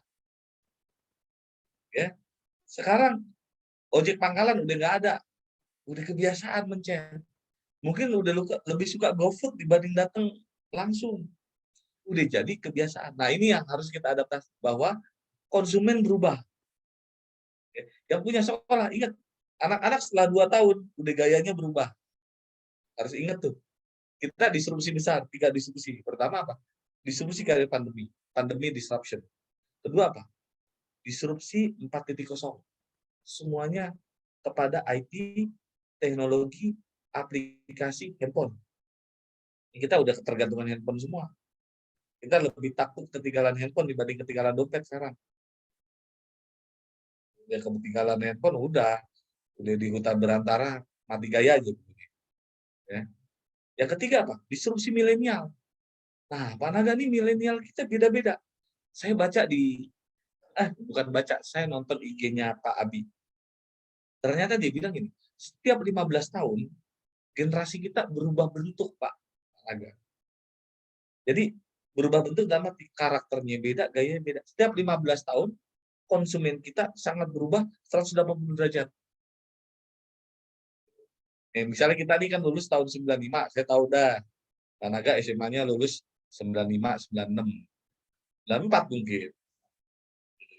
Ya. Sekarang ojek pangkalan udah nggak ada. Udah kebiasaan mencet. Mungkin udah lebih suka GoFood dibanding datang langsung. Udah jadi kebiasaan. Nah, ini yang harus kita adaptasi bahwa konsumen berubah. Yang punya sekolah, ingat, anak-anak setelah 2 tahun udah gayanya berubah. Harus ingat tuh. Kita disrupsi besar, 3 disrupsi. Pertama apa? Disrupsi karena pandemi. Pandemi disruption. Kedua apa? Disrupsi 4.0. Semuanya kepada IT, teknologi, aplikasi, handphone. Kita udah ketergantungan handphone semua. Kita lebih takut ketinggalan handphone dibanding ketinggalan dompet sekarang. Udah ketinggalan handphone, udah di hutan berantara, mati gaya aja. Ya. Yang ketiga apa? Disrupsi milenial. Nah, Pak Naga nih milenial kita beda-beda. Saya baca bukan baca, saya nonton IG-nya Pak Abi. Ternyata dia bilang gini, setiap 15 tahun, generasi kita berubah bentuk, Pak Naga. Jadi, berubah bentuk dalam arti karakternya beda, gayanya beda. Setiap 15 tahun, konsumen kita sangat berubah 180 derajat. Misalnya kita ini kan lulus tahun 95, saya tahu dah. Pak Naga SMA-nya lulus 95, 96, 94 mungkin.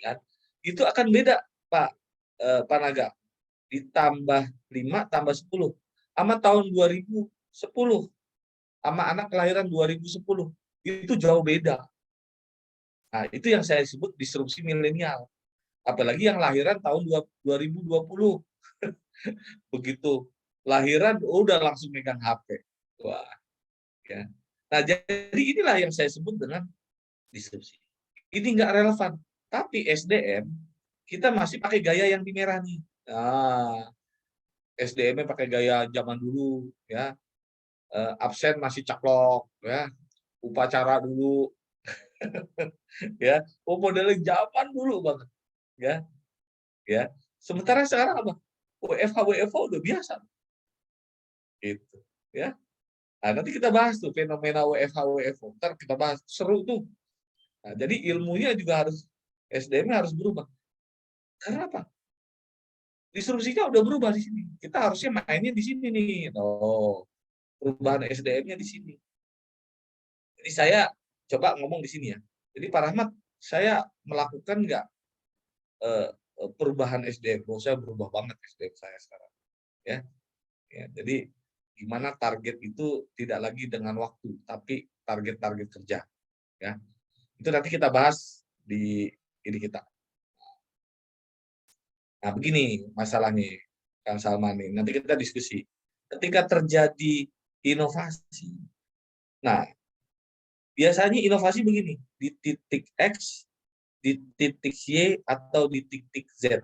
Kan? Itu akan beda, Pak Naga. Ditambah 5 tambah 10. Sama tahun 2010. Sama anak kelahiran 2010. Itu jauh beda. Nah, itu yang saya sebut disrupsi milenial. Apalagi yang lahiran tahun 2020. Begitu lahiran udah langsung megang HP. Wah, ya. Nah, jadi inilah yang saya sebut dengan disrupsi. Ini nggak relevan. Tapi SDM kita masih pakai gaya yang di merah nih. Nah, SDM-nya pakai gaya zaman dulu, ya. Absen masih caklok, ya. Upacara dulu, ya. Modelnya zaman dulu banget, ya. Ya. Sementara sekarang apa? WFH udah biasa. Gitu, ya. Nah, nanti kita bahas tuh fenomena WFH. Ntar kita bahas, seru tuh. Nah, jadi ilmunya juga harus, SDM-nya harus berubah. Karena apa? Disrupsinya udah berubah di sini. Kita harusnya mainnya di sini nih. Perubahan SDM-nya di sini. Jadi saya coba ngomong di sini ya. Jadi Pak Rahmat, saya melakukan nggak perubahan SDM. Oh, saya berubah banget SDM saya sekarang. Ya, jadi gimana target itu tidak lagi dengan waktu, tapi target-target kerja. Ya, itu nanti kita bahas di ini kita. Nah, begini masalahnya, Kang Salman nih. Nanti kita diskusi. Ketika terjadi inovasi, nah biasanya inovasi begini, di titik X, di titik Y, atau di titik Z.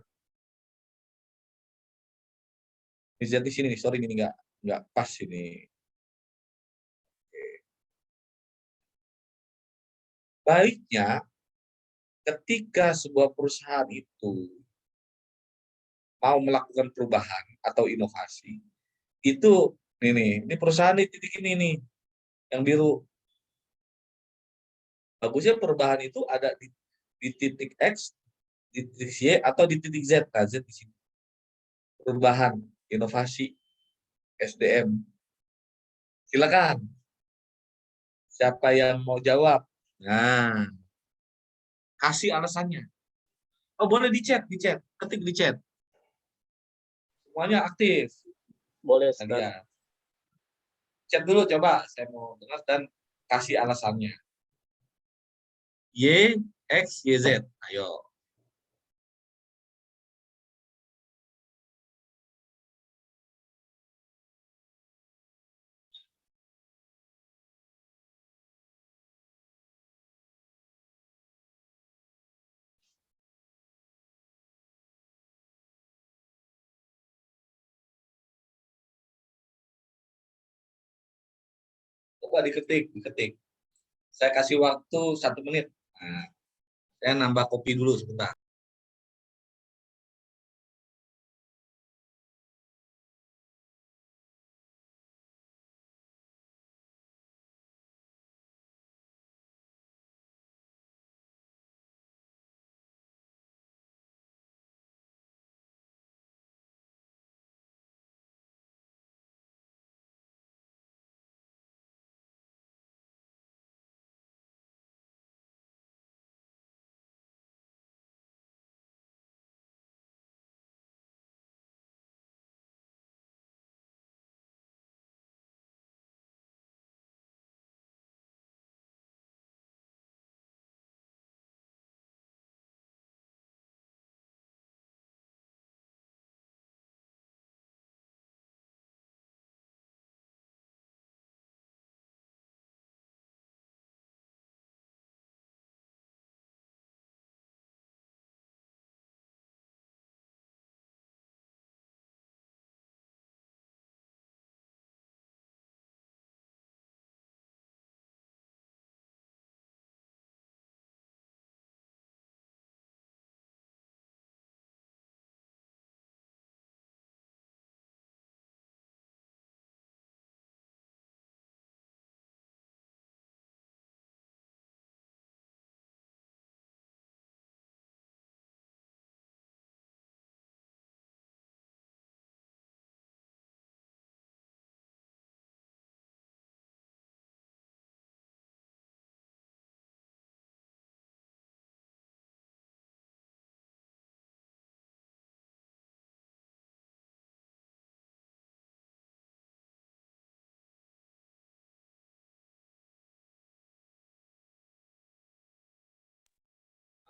Di Z di sini nih, sorry ini nggak pas ini. Baiknya ketika sebuah perusahaan itu mau melakukan perubahan atau inovasi, itu ini perusahaan di titik ini nih, yang biru. Bagusnya perubahan itu ada di titik X, di titik Y, atau di titik Z. Nah, Z di sini. Perubahan, inovasi, SDM. Silakan. Siapa yang mau jawab? Nah, kasih alasannya. Oh, boleh di chat, ketik di chat. Semuanya aktif. Boleh, Ustaz. Ya. Chat dulu coba, saya mau dengar dan kasih alasannya. Y, X, Y, Z. Ayo. Coba diketik. Saya kasih waktu 1 menit. Nah, saya nambah kopi dulu sebentar.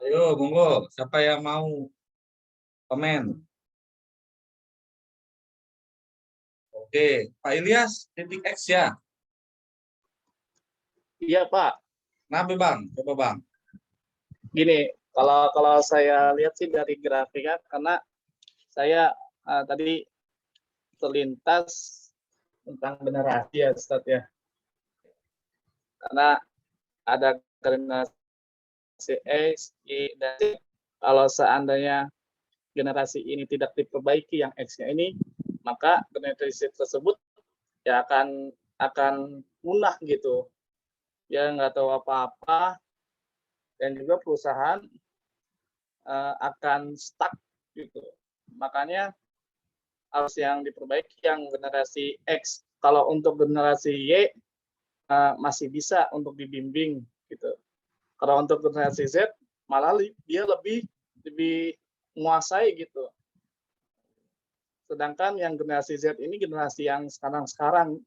Ayo, monggo. Siapa yang mau komen? Oke, Pak Ilyas, titik X ya. Iya, Pak. Kenapa Bang? Coba Bang. Gini, kalau saya lihat sih dari grafiknya, karena saya tadi terlintas tentang generasi ya, Ustaz ya. Karena ada generasi X, Y, dan Z. Kalau seandainya generasi ini tidak diperbaiki yang X-nya ini, maka generasi tersebut ya akan punah gitu. Ya nggak tahu apa-apa, dan juga perusahaan akan stuck gitu. Makanya harus yang diperbaiki yang generasi X. Kalau untuk generasi Y masih bisa untuk dibimbing gitu. Kalau untuk generasi Z malah dia lebih menguasai gitu. Sedangkan yang generasi Z ini generasi yang sekarang-sekarang.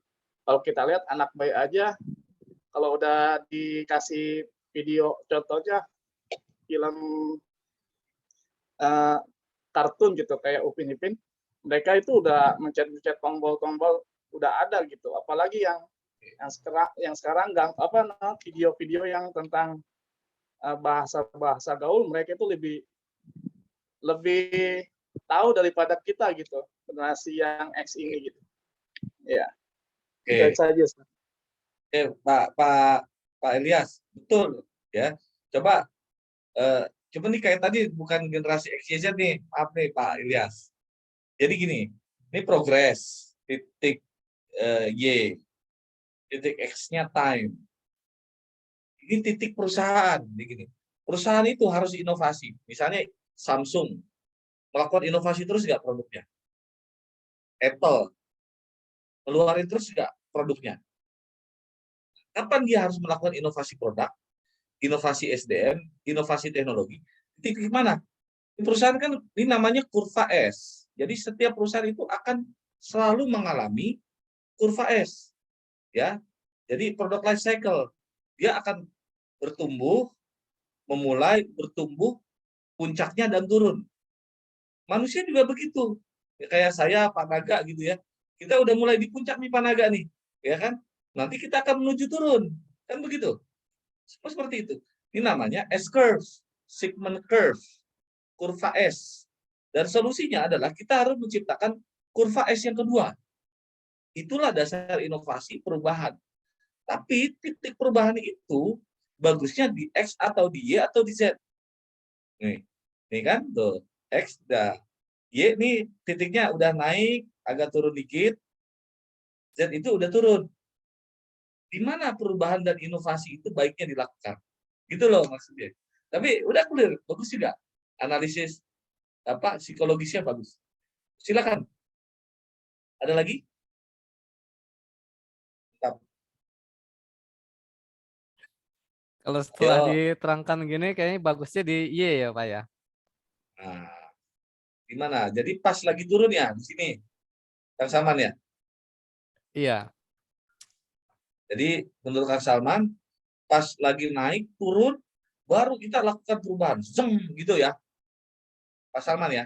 Kalau kita lihat anak bayi aja, kalau udah dikasih video contohnya film kartun gitu kayak Upin Ipin, mereka itu udah mencet-mencet tombol-tombol udah ada gitu. Apalagi yang sekarang video-video yang tentang bahasa gaul, mereka itu lebih tahu daripada kita gitu, generasi yang X ini gitu. Ya, itu saja. Oke, Pak Elias, betul ya. Coba nih kayak tadi bukan generasi XYZ nih, maaf nih Pak Elias. Jadi gini, ini progres, titik Y, titik X-nya time. Ini titik perusahaan, begini. Perusahaan itu harus inovasi. Misalnya Samsung melakukan inovasi terus nggak produknya? Apple keluarin terus nggak produknya? Kapan dia harus melakukan inovasi produk, inovasi SDM, inovasi teknologi? Titik mana? Perusahaan kan ini namanya kurva S. Jadi setiap perusahaan itu akan selalu mengalami kurva S. Ya. Jadi product life cycle dia akan bertumbuh, memulai bertumbuh, puncaknya dan turun. Manusia juga begitu. Ya, kayak saya, Pak Naga gitu ya. Kita udah mulai di puncak nih Pak Naga nih, ya kan? Nanti kita akan menuju turun, kan begitu? Seperti itu. Ini namanya S-curve, segment curve, kurva S. Dan solusinya adalah kita harus menciptakan kurva S yang kedua. Itulah dasar inovasi perubahan. Tapi titik perubahan itu bagusnya di X atau di Y atau di Z. Nih kan, tuh X dah. Y nih titiknya udah naik, agak turun dikit. Z itu udah turun. Di mana perubahan dan inovasi itu baiknya dilakukan? Gitu loh maksudnya. Tapi udah clear, bagus juga. Analisis psikologisnya bagus. Silakan. Ada lagi? Tetap. Kalau setelah diterangkan gini kayaknya bagusnya di Y ya Pak ya. Nah, gimana? Jadi pas lagi turun ya di sini. Kang Salman ya? Iya. Jadi menurut Kang Salman, pas lagi naik, turun, baru kita lakukan perubahan. Zeng, gitu ya. Pak Salman ya?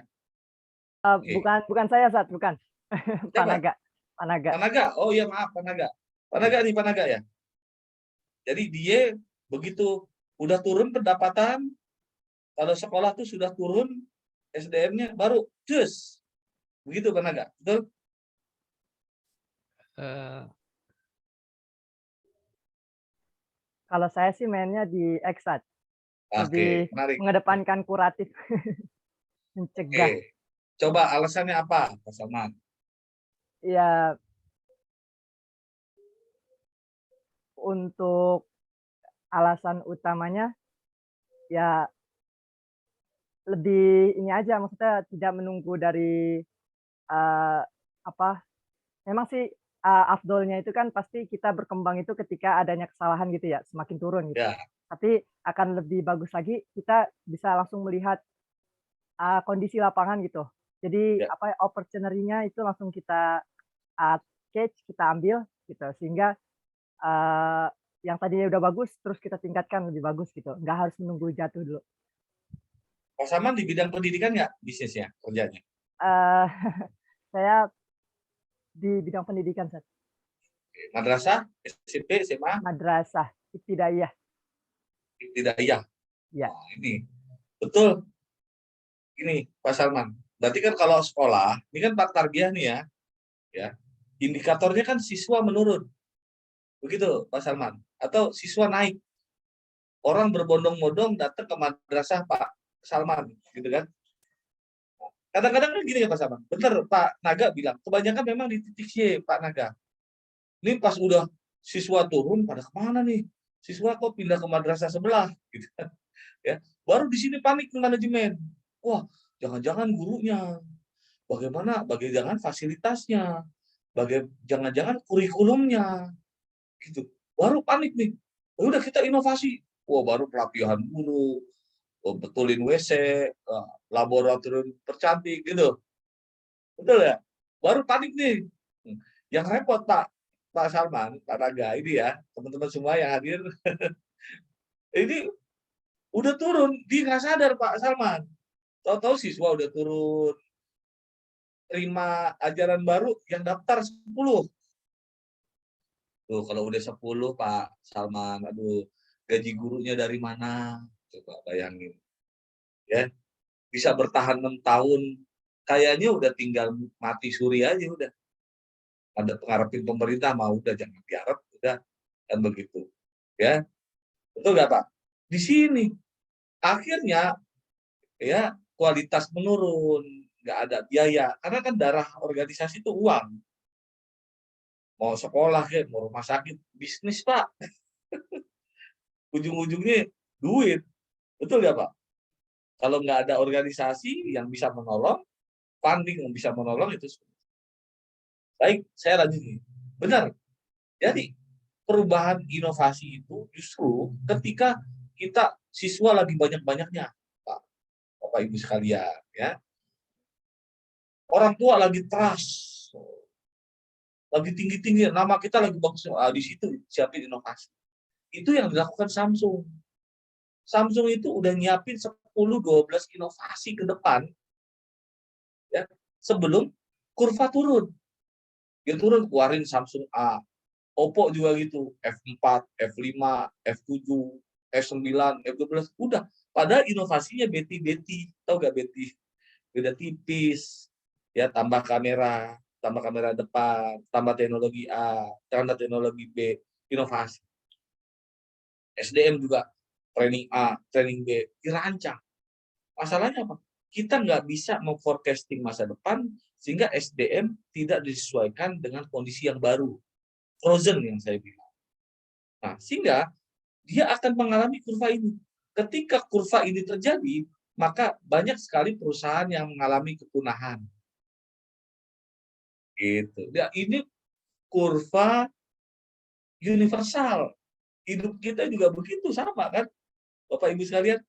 Bukan saya, Sat, bukan. Pak Naga. Pak Naga, oh iya maaf Pak Naga. Pak Naga ya? Jadi dia begitu udah turun pendapatan, kalau sekolah tuh sudah turun SDM-nya, baru cus. Begitu Pak Naga, betul? Kalau saya sih mainnya di X-Sat. Lebih menarik. mengedepankan kuratif. Mencegah. Oke. Coba alasannya apa, Pak Salman? Ya, untuk alasan utamanya ya lebih ini aja, maksudnya tidak menunggu dari memang sih afdolnya itu kan pasti kita berkembang itu ketika adanya kesalahan gitu ya, semakin turun gitu. Ya. Tapi akan lebih bagus lagi kita bisa langsung melihat kondisi lapangan gitu. Jadi opportunity-nya itu langsung kita catch, kita ambil gitu, sehingga yang tadinya udah bagus terus kita tingkatkan lebih bagus gitu. Nggak harus menunggu jatuh dulu. Pak Salman di bidang pendidikan nggak bisnisnya, kerjanya? Saya di bidang pendidikan, Sat. Madrasah, SMP, SMA? Madrasah, ibtidaiyah. Ibtidaiyah. Ya. Nah, ini betul. Ini Pak Salman. Berarti kan kalau sekolah, ini kan Pak Tarbiyah nih ya. Indikatornya kan siswa menurun. Begitu Pak Salman. Atau siswa naik. Orang berbondong-bondong datang ke madrasah Pak Salman, gitu kan. Kadang-kadang kan gini ya Pak Salman. Benar Pak Naga bilang, kebanyakan memang di titik Y Pak Naga. Ini pas udah siswa turun, pada kemana nih? Siswa kok pindah ke madrasah sebelah, gitu kan. Ya, baru di sini panik manajemen. Wah, jangan-jangan gurunya, bagaimana fasilitasnya, jangan-jangan kurikulumnya, gitu. Baru panik nih. Udah kita inovasi. Wah, baru pelatihan guru, betulin WC, laboratorium tercantik gitu. Betul ya? Baru panik nih. Yang repot Pak Salman, Pak Naga ini ya, teman-teman semua yang hadir, ini udah turun, dia nggak sadar Pak Salman. Tahu-tahu siswa udah turun, terima ajaran baru yang daftar 10. Tuh, kalau udah 10 Pak Salman, aduh, gaji gurunya dari mana? Coba bayangin. Ya, bisa bertahan 6 tahun, kayaknya udah tinggal mati suri aja udah. Ada pengarepin pemerintah mau udah jangan diharap, udah kan begitu. Ya, betul nggak Pak? Di sini akhirnya ya kualitas menurun, nggak ada biaya karena kan darah organisasi itu uang. Mau sekolah ya, mau rumah sakit, bisnis Pak. Ujung-ujungnya duit, betul nggak Pak? Kalau nggak ada organisasi yang bisa menolong, funding yang bisa menolong itu. Baik, saya lanjut nih. Benar. Jadi perubahan inovasi itu justru ketika kita siswa lagi banyak-banyaknya, Pak, Bapak Ibu sekalian, ya. Orang tua lagi trust, lagi tinggi-tinggi, nama kita lagi bagus, di situ siapin inovasi. Itu yang dilakukan Samsung. Samsung itu udah nyiapin 10-12 inovasi ke depan, ya, sebelum kurva turun. Dia turun keluarin Samsung A. Oppo juga gitu, F4, F5, F7, F9, F12, udah. Padahal inovasinya beti-beti, tahu gak beti? Beda tipis, ya tambah kamera depan, tambah teknologi A, tambah teknologi B, inovasi. SDM juga, training A, training B, dirancang. Masalahnya apa? Kita nggak bisa memforecasting masa depan, sehingga SDM tidak disesuaikan dengan kondisi yang baru. Frozen yang saya bilang. Nah, sehingga dia akan mengalami kurva ini. Ketika kurva ini terjadi, maka banyak sekali perusahaan yang mengalami kepunahan. Gitu. Ya, ini kurva universal. Hidup kita juga begitu sama kan, Bapak Ibu sekalian.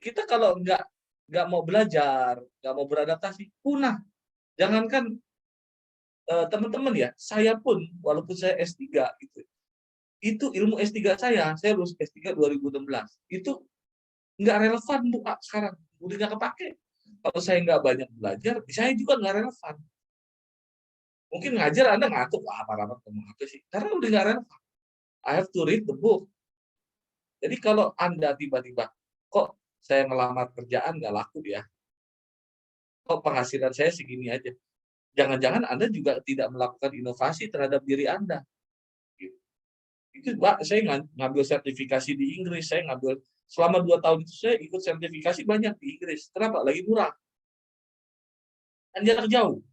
Kita kalau nggak mau belajar, nggak mau beradaptasi, punah. Jangankan teman-teman ya, saya pun walaupun saya S3 gitu, itu ilmu S3 saya lulus S3 2016, itu nggak relevan Bu sekarang, udah nggak kepake. Kalau saya nggak banyak belajar, saya juga nggak relevan. Mungkin ngajar Anda ngantuk, apa-apa ngomong apa sih? Karena udah nggak relevan. I have to read the book. Jadi kalau Anda tiba-tiba, kok saya ngelamar kerjaan nggak laku ya? Kok penghasilan saya segini aja? Jangan-jangan Anda juga tidak melakukan inovasi terhadap diri Anda. Itu Pak, saya ngambil sertifikasi di Inggris, saya ngambil selama 2 tahun itu saya ikut sertifikasi banyak di Inggris. Kenapa? Lagi murah. Kan jarak jauh.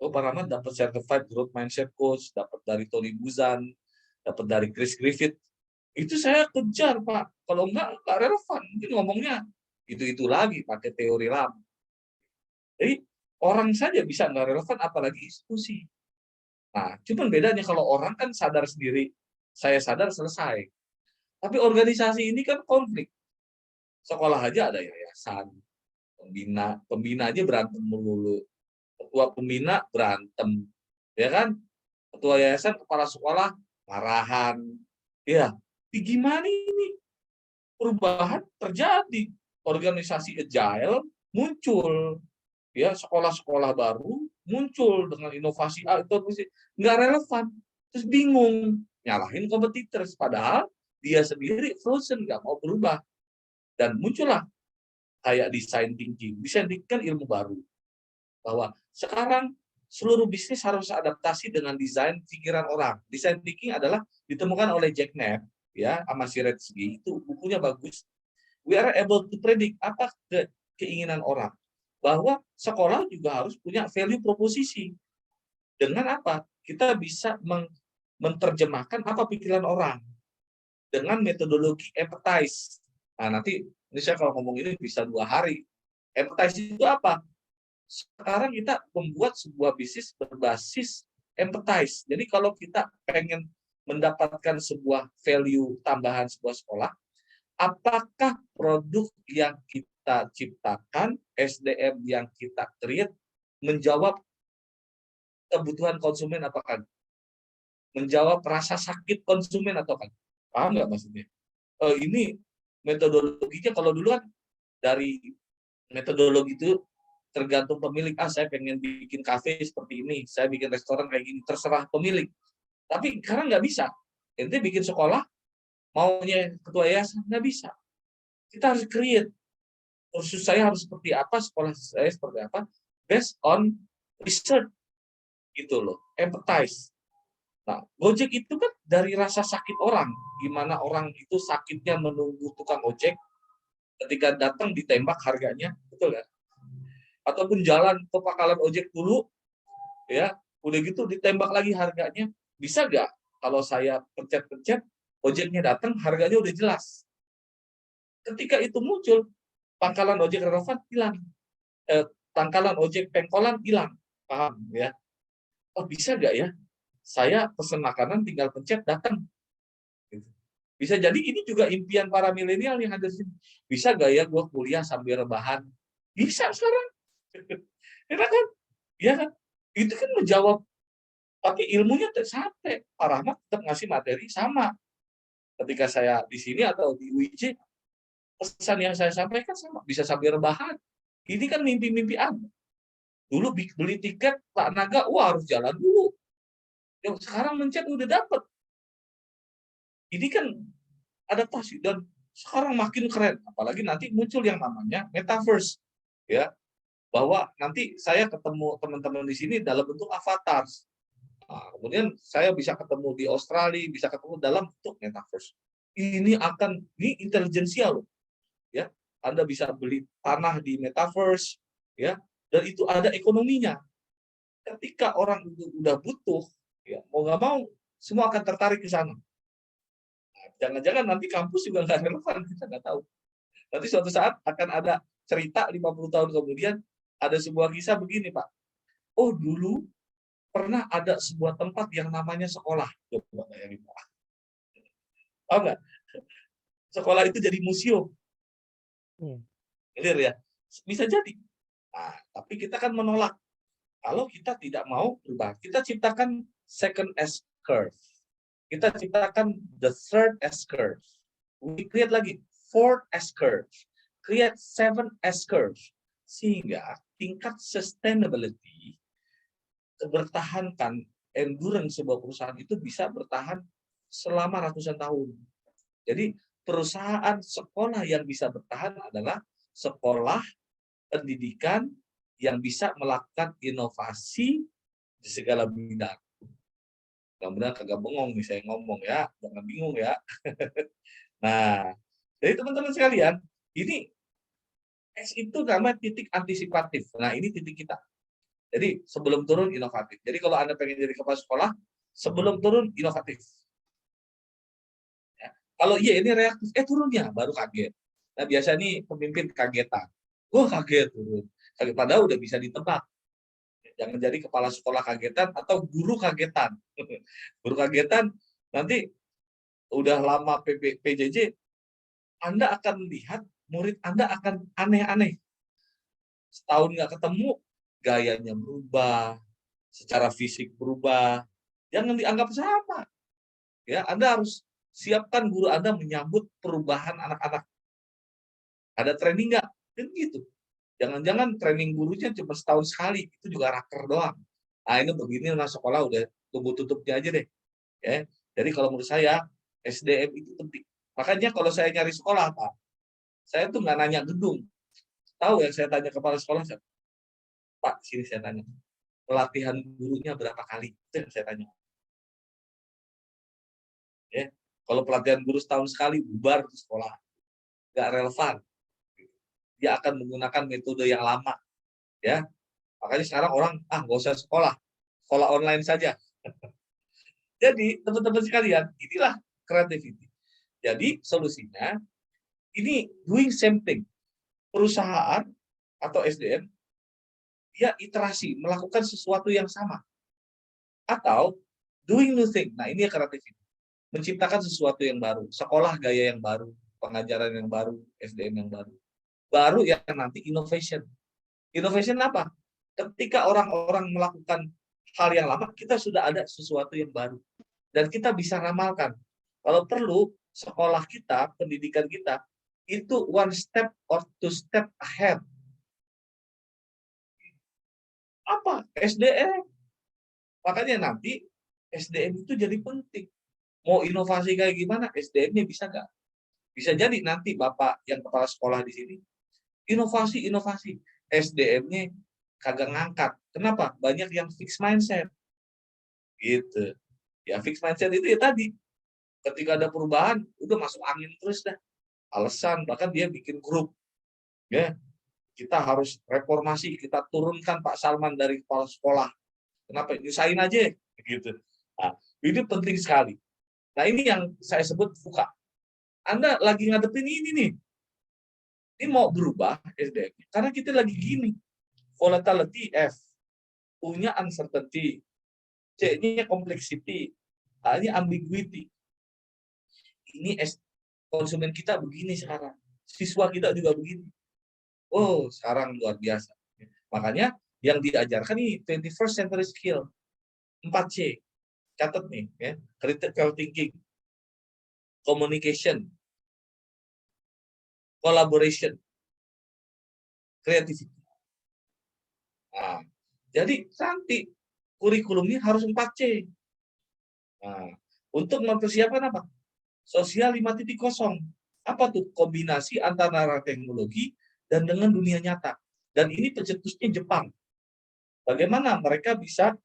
Oh, Pak Rahmat dapat Certified Growth Mindset Coach, dapat dari Tony Buzan, dapat dari Chris Griffith. Itu saya kejar, Pak. Kalau enggak relevan. Mungkin ngomongnya itu lagi, pakai teori lama. Jadi, orang saja bisa nggak relevan, apalagi institusi. Nah, cuman bedanya kalau orang kan sadar sendiri, saya sadar selesai. Tapi organisasi ini kan konflik. Sekolah aja ada yayasan, pembina aja berantem melulu. Ketua pembina berantem, ya kan? Ketua yayasan, kepala sekolah marahan. Ya, gimana ini? Perubahan terjadi. Organisasi agile muncul. Ya, sekolah-sekolah baru muncul dengan inovasi A, itu nggak relevan. Terus bingung, nyalahin kompetitors. Padahal dia sendiri frozen, nggak mau berubah. Dan muncullah kayak design thinking. Design thinking kan ilmu baru. Bahwa sekarang seluruh bisnis harus adaptasi dengan desain pikiran orang. Design thinking adalah ditemukan oleh Jack Knapp, ya, sama si Redsky. Itu bukunya bagus. We are able to predict apa keinginan orang. Bahwa sekolah juga harus punya value proposisi. Dengan apa? Kita bisa menerjemahkan apa pikiran orang dengan metodologi empathize. Nah, nanti ini saya kalau ngomong ini bisa 2 hari. Empathize itu apa? Sekarang kita membuat sebuah bisnis berbasis empathize. Jadi kalau kita pengen mendapatkan sebuah value tambahan sebuah sekolah, apakah produk yang kita kita ciptakan, SDM yang kita create menjawab kebutuhan konsumen atau kan? Menjawab rasa sakit konsumen atau kan? Paham nggak maksudnya? Ini metodologinya kalau dulu kan dari metodologi itu tergantung pemilik. Saya pengen bikin kafe seperti ini, saya bikin restoran kayak gini, terserah pemilik. Tapi sekarang nggak bisa. Ente bikin sekolah, maunya ketua yayasan nggak bisa. Kita harus create. Kursus saya harus seperti apa, sekolah saya seperti apa, based on research gitu loh, empathize. Nah, Gojek itu kan dari rasa sakit orang, gimana orang itu sakitnya menunggu tukang ojek, ketika datang ditembak harganya, betul nggak? Ataupun jalan ke pangkalan ojek dulu, ya, udah gitu ditembak lagi harganya, bisa nggak? Kalau saya pencet-pencet, ojeknya datang, harganya udah jelas. Ketika itu muncul, pangkalan ojek relevan hilang, pangkalan ojek pengkolan hilang, paham ya? Oh bisa nggak ya? Saya pesen makanan tinggal pencet datang. Bisa jadi ini juga impian para milenial yang ada di sini. Bisa nggak ya gue kuliah sambil rebahan? Bisa sekarang. Ya kan? Ya kan? Itu kan menjawab. Tapi ilmunya sampai. Pak Rahmat tetap ngasih materi sama. Ketika saya di sini atau di UIJ, pesan yang saya sampaikan sama. Bisa sambil rebahan. Ini kan mimpi-mimpi Anda. Dulu beli tiket Pak Naga, wah harus jalan dulu. Yang sekarang mencet udah dapet. Ini kan adaptasi dan sekarang makin keren. Apalagi nanti muncul yang namanya metaverse, ya, bahwa nanti saya ketemu teman-teman di sini dalam bentuk avatar. Nah, kemudian saya bisa ketemu di Australia, bisa ketemu dalam bentuk metaverse. Ini intelijensial loh, ya. Anda bisa beli tanah di metaverse, ya, dan itu ada ekonominya. Ketika orang itu udah butuh, ya, mau nggak mau, semua akan tertarik ke sana. Nah, jangan-jangan nanti kampus juga nggak relevan, kita nggak tahu. Nanti suatu saat akan ada cerita 50 tahun kemudian, ada sebuah kisah begini, Pak. Oh, dulu pernah ada sebuah tempat yang namanya sekolah. Coba bayangin, Pak. Tahu nggak? Sekolah itu jadi museum. Clear ya? Bisa jadi. Nah, tapi kita kan menolak. Kalau kita tidak mau berubah, kita ciptakan second S-curve. Kita ciptakan the third S-curve. We create lagi fourth S-curve. Create 7 S-curve. Sehingga tingkat sustainability, kebertahanan, endurance sebuah perusahaan itu bisa bertahan selama ratusan tahun. Jadi perusahaan sekolah yang bisa bertahan adalah sekolah pendidikan yang bisa melakukan inovasi di segala bidang. Mudah-mudahan kagak bengong nih saya ngomong ya, jangan bingung ya. Nah, jadi teman-teman sekalian, ini S itu namanya titik antisipatif. Nah, ini titik kita. Jadi sebelum turun inovatif. Jadi kalau Anda pengen jadi kepala sekolah, sebelum turun inovatif. Ya. Kalau iya ini reaktif, turunnya baru kaget. Nah, biasa nih pemimpin kagetan. Wah, kaget turun. Padahal udah bisa ditebak. Jangan jadi kepala sekolah kagetan atau guru kagetan. Guru kagetan nanti udah lama PJJ, Anda akan lihat murid Anda akan aneh-aneh. Setahun nggak ketemu, gayanya berubah, secara fisik berubah. Jangan dianggap sama. Ya, Anda harus siapkan guru Anda menyambut perubahan anak-anak. Ada training nggak? Kan gitu. Jangan-jangan training gurunya cuma setahun sekali, itu juga raker doang. Nah, ini begini, nah sekolah udah tunggu tutupnya aja deh. Ya. Jadi kalau menurut saya, SDM itu penting. Makanya kalau saya nyari sekolah, Pak, saya tuh nggak nanya gedung. Tahu yang saya tanya kepala sekolah, Pak, sini saya tanya, pelatihan gurunya berapa kali? Itu yang saya tanya. Ya. Kalau pelatihan guru setahun sekali, bubar di sekolah. Nggak relevan. Dia akan menggunakan metode yang lama. Ya. Makanya sekarang orang, nggak usah sekolah online saja. Jadi, teman-teman sekalian, inilah creativity. Jadi, solusinya, ini doing same thing. Perusahaan atau SDM, dia iterasi, melakukan sesuatu yang sama. Atau, doing new thing. Nah, ini creativity. Menciptakan sesuatu yang baru. Sekolah gaya yang baru, pengajaran yang baru, SDM yang baru. baru yang nanti innovation. Innovation apa? Ketika orang-orang melakukan hal yang lama, kita sudah ada sesuatu yang baru. Dan kita bisa ramalkan. Kalau perlu, sekolah kita, pendidikan kita, itu one step or two step ahead. Apa? SDM. Makanya nanti SDM itu jadi penting. Mau inovasi kayak gimana, SDM-nya bisa nggak? Bisa jadi nanti Bapak yang kepala sekolah di sini, inovasi, SDM-nya kagak ngangkat. Kenapa? Banyak yang fixed mindset. Gitu. Ya fixed mindset itu ya tadi. Ketika ada perubahan, udah masuk angin terus dah. Alasan, bahkan dia bikin grup. Ya, kita harus reformasi, kita turunkan Pak Salman dari kepala sekolah. Kenapa? Nyusahin aja. Gitu. Nah, ini penting sekali. Nah, ini yang saya sebut VUCA. Anda lagi ngadepin ini nih. Ini mau berubah SDM. Karena kita lagi gini. Volatility F. U-nya uncertainty. C-nya complexity. A-nya ambiguity. Ini konsumen kita begini sekarang. Siswa kita juga begini. Oh, sekarang luar biasa. Makanya yang diajarkan ini 21st century skill. 4C. Catat nih, ya. Critical thinking, communication, collaboration, creativity. Nah, jadi nanti kurikulumnya harus 4C. Nah, untuk mempersiapkan apa? Sosial 5.0. Apa tuh? Kombinasi antara teknologi dan dengan dunia nyata. Dan ini pencetusnya Jepang. Bagaimana mereka bisa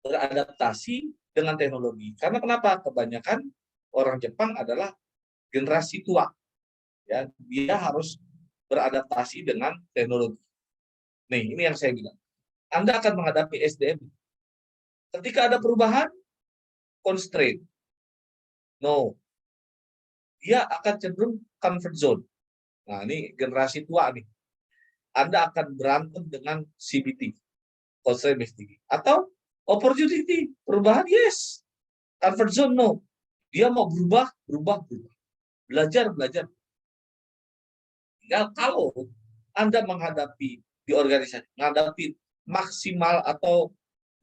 beradaptasi dengan teknologi. Karena kenapa? Kebanyakan orang Jepang adalah generasi tua. Ya, dia harus beradaptasi dengan teknologi. Nih, ini yang saya bilang. Anda akan menghadapi SDM. Ketika ada perubahan, constraint. No. Dia akan cenderung comfort zone. Nah, ini generasi tua nih. Anda akan berantem dengan CBT. Constraint based thinking. Atau opportunity, perubahan, yes. Comfort zone, no. Dia mau berubah. Belajar. Tinggal kalau Anda menghadapi di organisasi, menghadapi maksimal atau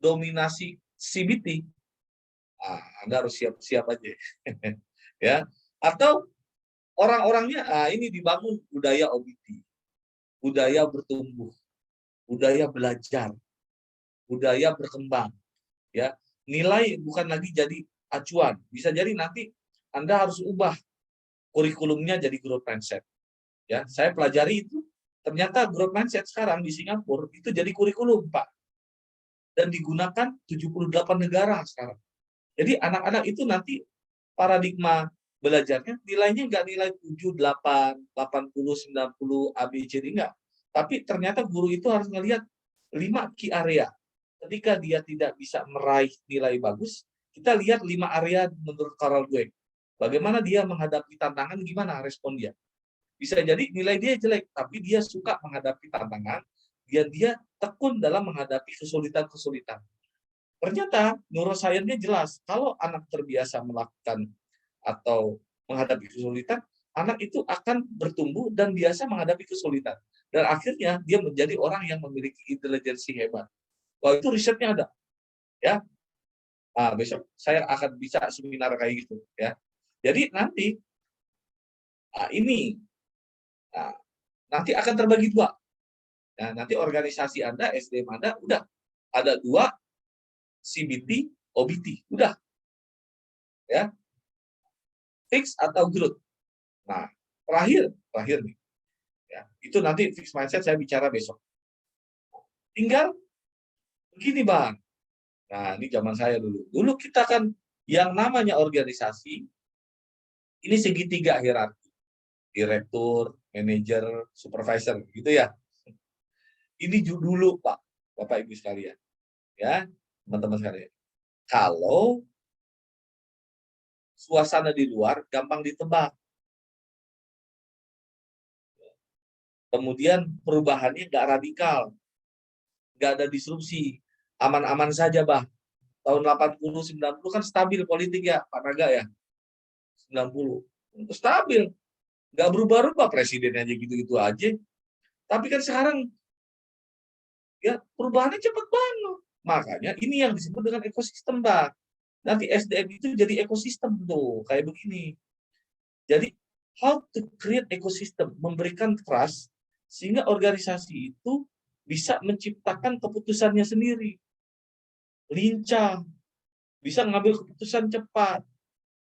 dominasi CBT, Anda harus siap-siap aja. Ya. Atau orang-orangnya, ini dibangun budaya OBT, budaya bertumbuh, budaya belajar, budaya berkembang. Ya, nilai bukan lagi jadi acuan. Bisa jadi nanti Anda harus ubah kurikulumnya jadi growth mindset. Ya, saya pelajari itu. Ternyata growth mindset sekarang di Singapura itu jadi kurikulum, Pak. Dan digunakan 78 negara sekarang. Jadi anak-anak itu nanti paradigma belajarnya nilainya nggak nilai 7, 8, 80, 90, ABCD enggak. Tapi ternyata guru itu harus melihat 5 key area. Ketika dia tidak bisa meraih nilai bagus, kita lihat 5 area menurut Carol Dweck. Bagaimana dia menghadapi tantangan, gimana respon dia. Bisa jadi nilai dia jelek, tapi dia suka menghadapi tantangan, dia tekun dalam menghadapi kesulitan-kesulitan. Ternyata neuroscience-nya jelas, kalau anak terbiasa melakukan atau menghadapi kesulitan, anak itu akan bertumbuh dan biasa menghadapi kesulitan. Dan akhirnya dia menjadi orang yang memiliki intelijensi hebat. Wah, itu risetnya ada. Ya. Nah, besok saya akan bisa seminar kayak gitu. Ya. Jadi nanti, ini nanti akan terbagi 2. Nah, nanti organisasi Anda, SDM Anda, udah ada 2 CBT, OBT, udah. Ya. Fix atau growth. Nah, terakhir nih. Ya, itu nanti fixed mindset saya bicara besok. Tinggal begini, Bang. Nah, ini zaman saya dulu. Dulu kita kan yang namanya organisasi, ini segitiga hierarki. Direktur, manajer, supervisor, gitu ya. Ini dulu, Pak, Bapak Ibu sekalian. Ya, teman-teman sekalian. Kalau suasana di luar gampang ditebak. Kemudian perubahannya nggak radikal. Nggak ada disrupsi. Aman-aman saja, Bah. Tahun 80, 90 kan stabil politik ya, Pak Naga ya. 90. Stabil. Nggak berubah-ubah presiden aja gitu-gitu aja. Tapi kan sekarang ya perubahannya cepat banget. Makanya ini yang disebut dengan ekosistem, Pak. Nanti SDM itu jadi ekosistem tuh, kayak begini. Jadi how to create ekosistem, memberikan trust sehingga organisasi itu bisa menciptakan keputusannya sendiri, lincah, bisa ngambil keputusan cepat,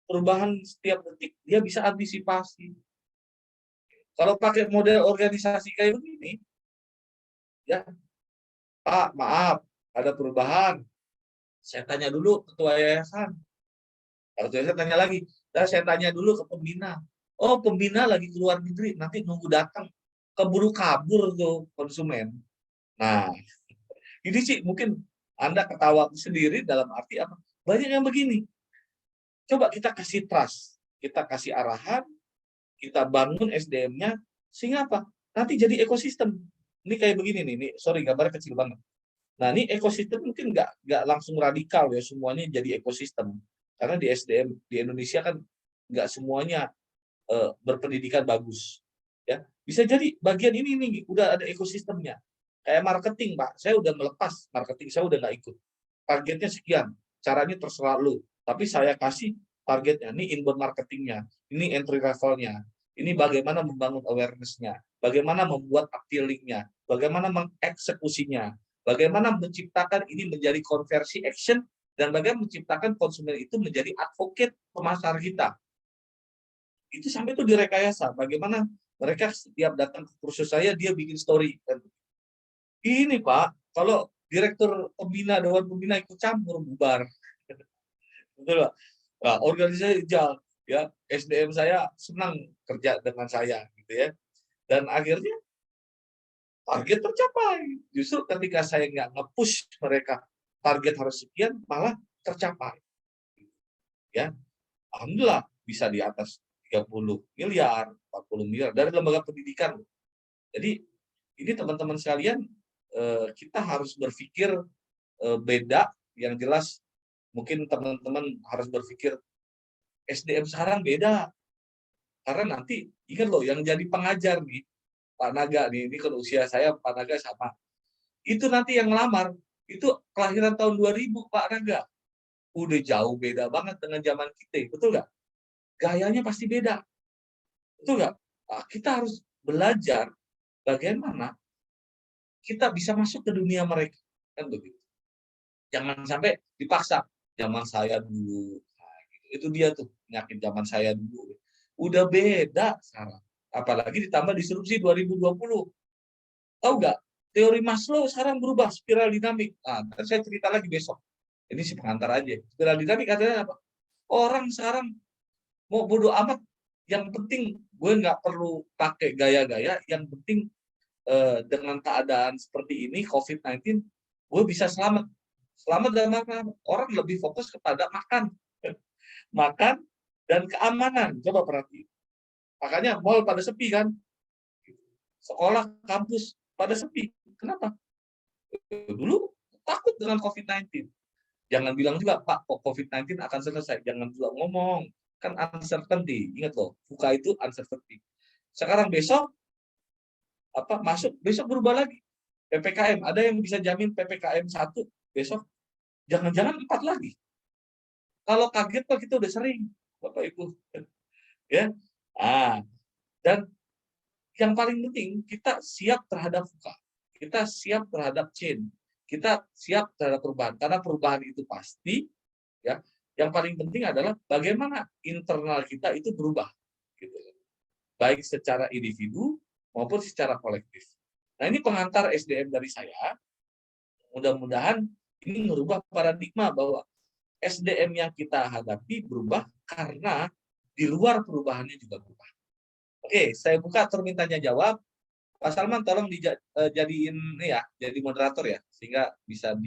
perubahan setiap detik dia bisa antisipasi. Kalau pakai model organisasi kayak begini, ya Pak, maaf, ada perubahan. Saya tanya dulu ketua yayasan. Kalau ketua yayasan tanya lagi, dan saya tanya dulu ke pembina. Oh, pembina lagi keluar negeri, nanti nunggu datang. Keburu kabur tuh konsumen. Nah, ini sih mungkin Anda ketawa sendiri dalam arti apa? Banyak yang begini. Coba kita kasih trust, kita kasih arahan, kita bangun SDM-nya, sehingga apa? Nanti jadi ekosistem. Ini kayak begini nih, sorry gambarnya kecil banget. Nah, ini ekosistem mungkin nggak langsung radikal ya, semuanya jadi ekosistem. Karena di SDM di Indonesia kan nggak semuanya berpendidikan bagus. Ya, bisa jadi bagian ini nih udah ada ekosistemnya. Kayak marketing, Pak. Saya udah melepas marketing, saya udah nggak ikut. Targetnya sekian, caranya terserah lu. Tapi saya kasih targetnya, ini inbound marketingnya, ini entry levelnya, ini bagaimana membangun awareness-nya, bagaimana membuat appealing-nya, bagaimana mengeksekusinya, bagaimana menciptakan ini menjadi konversi action, dan bagaimana menciptakan konsumen itu menjadi advocate pemasar kita. Itu sampai itu direkayasa. Bagaimana mereka setiap datang ke kursus saya, dia bikin story. Ini Pak, kalau direktur pembina, dewan pembina ikut campur, bubar. Betul Pak? Nah, organisasi jalan, ya SDM saya senang kerja dengan saya, gitu ya. Dan akhirnya target tercapai. Justru ketika saya nggak nge-push mereka, target harus sekian, malah tercapai. Ya, alhamdulillah bisa di atas 30 miliar, 40 miliar dari lembaga pendidikan. Jadi ini teman-teman sekalian, kita harus berpikir beda. Yang jelas mungkin teman-teman harus berpikir SDM sekarang beda. Karena nanti ingat loh, yang jadi pengajar nih Pak Naga nih, ini kan usia saya Pak Naga sama. Itu nanti yang ngelamar itu kelahiran tahun 2000 Pak Naga. Udah jauh beda banget dengan zaman kita, betul nggak? Gayanya pasti beda. Betul nggak? Nah, kita harus belajar bagaimana kita bisa masuk ke dunia mereka. Kan begitu. Jangan sampai dipaksa. Zaman saya dulu. Nah, gitu. Itu dia tuh, penyakit zaman saya dulu. Udah beda sekarang. Apalagi ditambah disrupsi 2020. Tahu nggak? Teori Maslow sekarang berubah, spiral dinamik. Nah, saya cerita lagi besok. Ini sih pengantar aja. Spiral dinamik katanya apa? Orang sekarang mau bodo amat, yang penting gue nggak perlu pakai gaya-gaya, yang penting dengan keadaan seperti ini COVID-19 gue bisa selamat dalam orang lebih fokus kepada makan dan keamanan. Coba perhatiin, makanya mall pada sepi kan, sekolah kampus pada sepi. Kenapa? Dulu takut dengan COVID-19. Jangan bilang juga Pak COVID-19 akan selesai, jangan juga ngomong. Kan uncertainty, ingat loh, buka itu uncertainty. Sekarang besok masuk, besok berubah lagi. PPKM, ada yang bisa jamin PPKM 1 besok jangan-jangan 4 lagi. Kalau kaget Pak, kita udah sering, Bapak Ibu. Ya. Dan yang paling penting kita siap terhadap VUCA. Kita siap terhadap change. Kita siap terhadap perubahan, karena perubahan itu pasti, ya. Yang paling penting adalah bagaimana internal kita itu berubah, gitu. Baik secara individu maupun secara kolektif. Nah, ini pengantar SDM dari saya. Mudah-mudahan ini merubah paradigma bahwa SDM yang kita hadapi berubah karena di luar perubahannya juga berubah. Oke, saya buka termin tanya jawab. Pak Salman tolong dijadiin ya, jadi moderator ya, sehingga bisa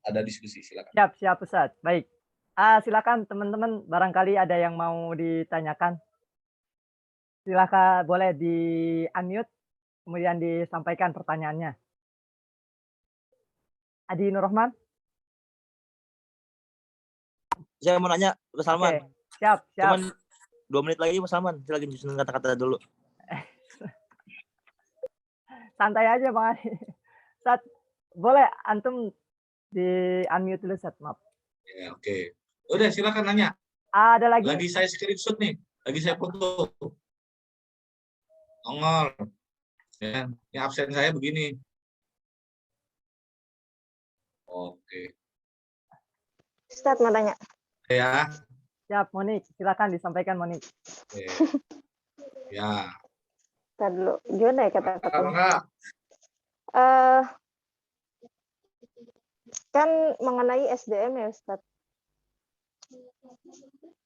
ada diskusi, silakan. Siap Ustaz. Baik. Silakan teman-teman, barangkali ada yang mau ditanyakan. Silakan, boleh di-unmute kemudian disampaikan pertanyaannya. Adi Nur Rahman. Saya mau nanya, Pak Salman. Oke. Siap. Cuman 2 menit lagi Mas Salman, saya lagi nyusun kata-kata dulu. Santai aja Bang Adi. Sat, boleh antum di unmute dulu Sat, maaf. Ya, oke. Udah silakan nanya. Ada lagi? Lagi saya screenshot nih. Lagi saya foto. Nongol. Ya, ini absen saya begini. Oke. Ustadz mau tanya. Ya. Siap, Monik. Silakan disampaikan Monik. Oke. Ya. Ntar dulu. Gimana ya kata-kata? Maka Kan mengenai SDM ya Ustadz.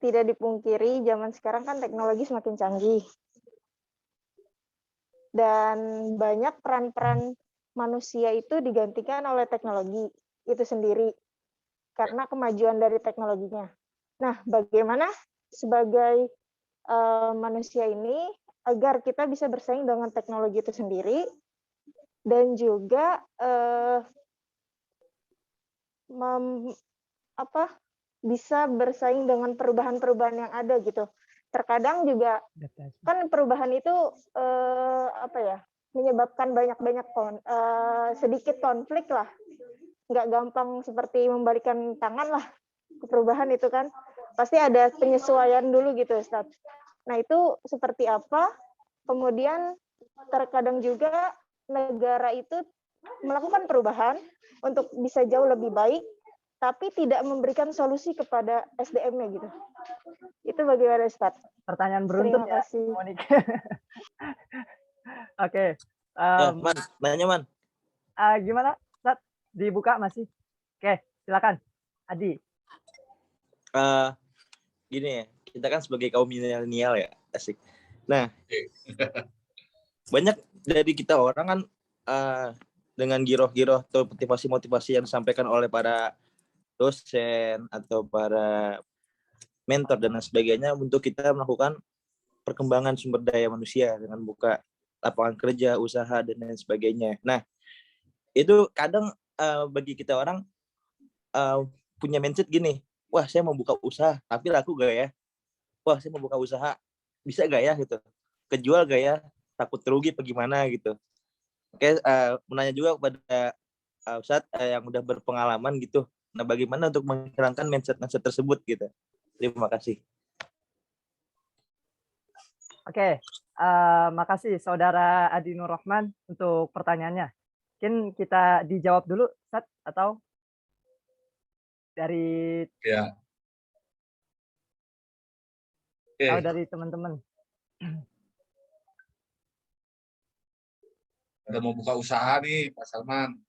Tidak dipungkiri zaman sekarang kan teknologi semakin canggih. Dan banyak peran-peran manusia itu digantikan oleh teknologi itu sendiri. Karena kemajuan dari teknologinya. Nah, bagaimana sebagai manusia ini agar kita bisa bersaing dengan teknologi itu sendiri dan juga bisa bersaing dengan perubahan-perubahan yang ada gitu. Terkadang juga kan perubahan itu menyebabkan banyak sedikit konflik lah. Nggak gampang seperti membalikan tangan lah ke perubahan itu kan. Pasti ada penyesuaian dulu gitu Ustaz. Nah itu seperti apa? Kemudian terkadang juga negara itu melakukan perubahan untuk bisa jauh lebih baik, tapi tidak memberikan solusi kepada SDM-nya gitu. Itu bagaimana Ustaz? Pertanyaan beruntun Terima ya, kasih. Monik. Oke. Ya, Man, nanya Man. Gimana, Ustaz? Dibuka masih? Oke, silakan. Adi. Gini ya, kita kan sebagai kaum milenial ya, asik. Nah, banyak dari kita orang kan dengan giroh-giroh atau motivasi-motivasi yang disampaikan oleh para dosen atau para mentor dan lain sebagainya untuk kita melakukan perkembangan sumber daya manusia dengan buka lapangan kerja, usaha dan lain sebagainya. Nah, itu kadang bagi kita orang punya mindset gini, wah saya mau buka usaha, tapi laku gak ya? Wah saya mau buka usaha, bisa gak ya gitu? Kejual gak ya? Takut rugi apa gimana gitu. Oke, menanya juga kepada Ustadz yang udah berpengalaman gitu. Nah, bagaimana untuk menghilangkan mindset tersebut gitu? Terima kasih. Oke, makasih Saudara Adi Nur Rahman untuk pertanyaannya. Mungkin kita dijawab dulu, Ustadz, atau dari ya. atau Oke. dari teman-teman. Ada mau buka usaha nih, Pak Salman.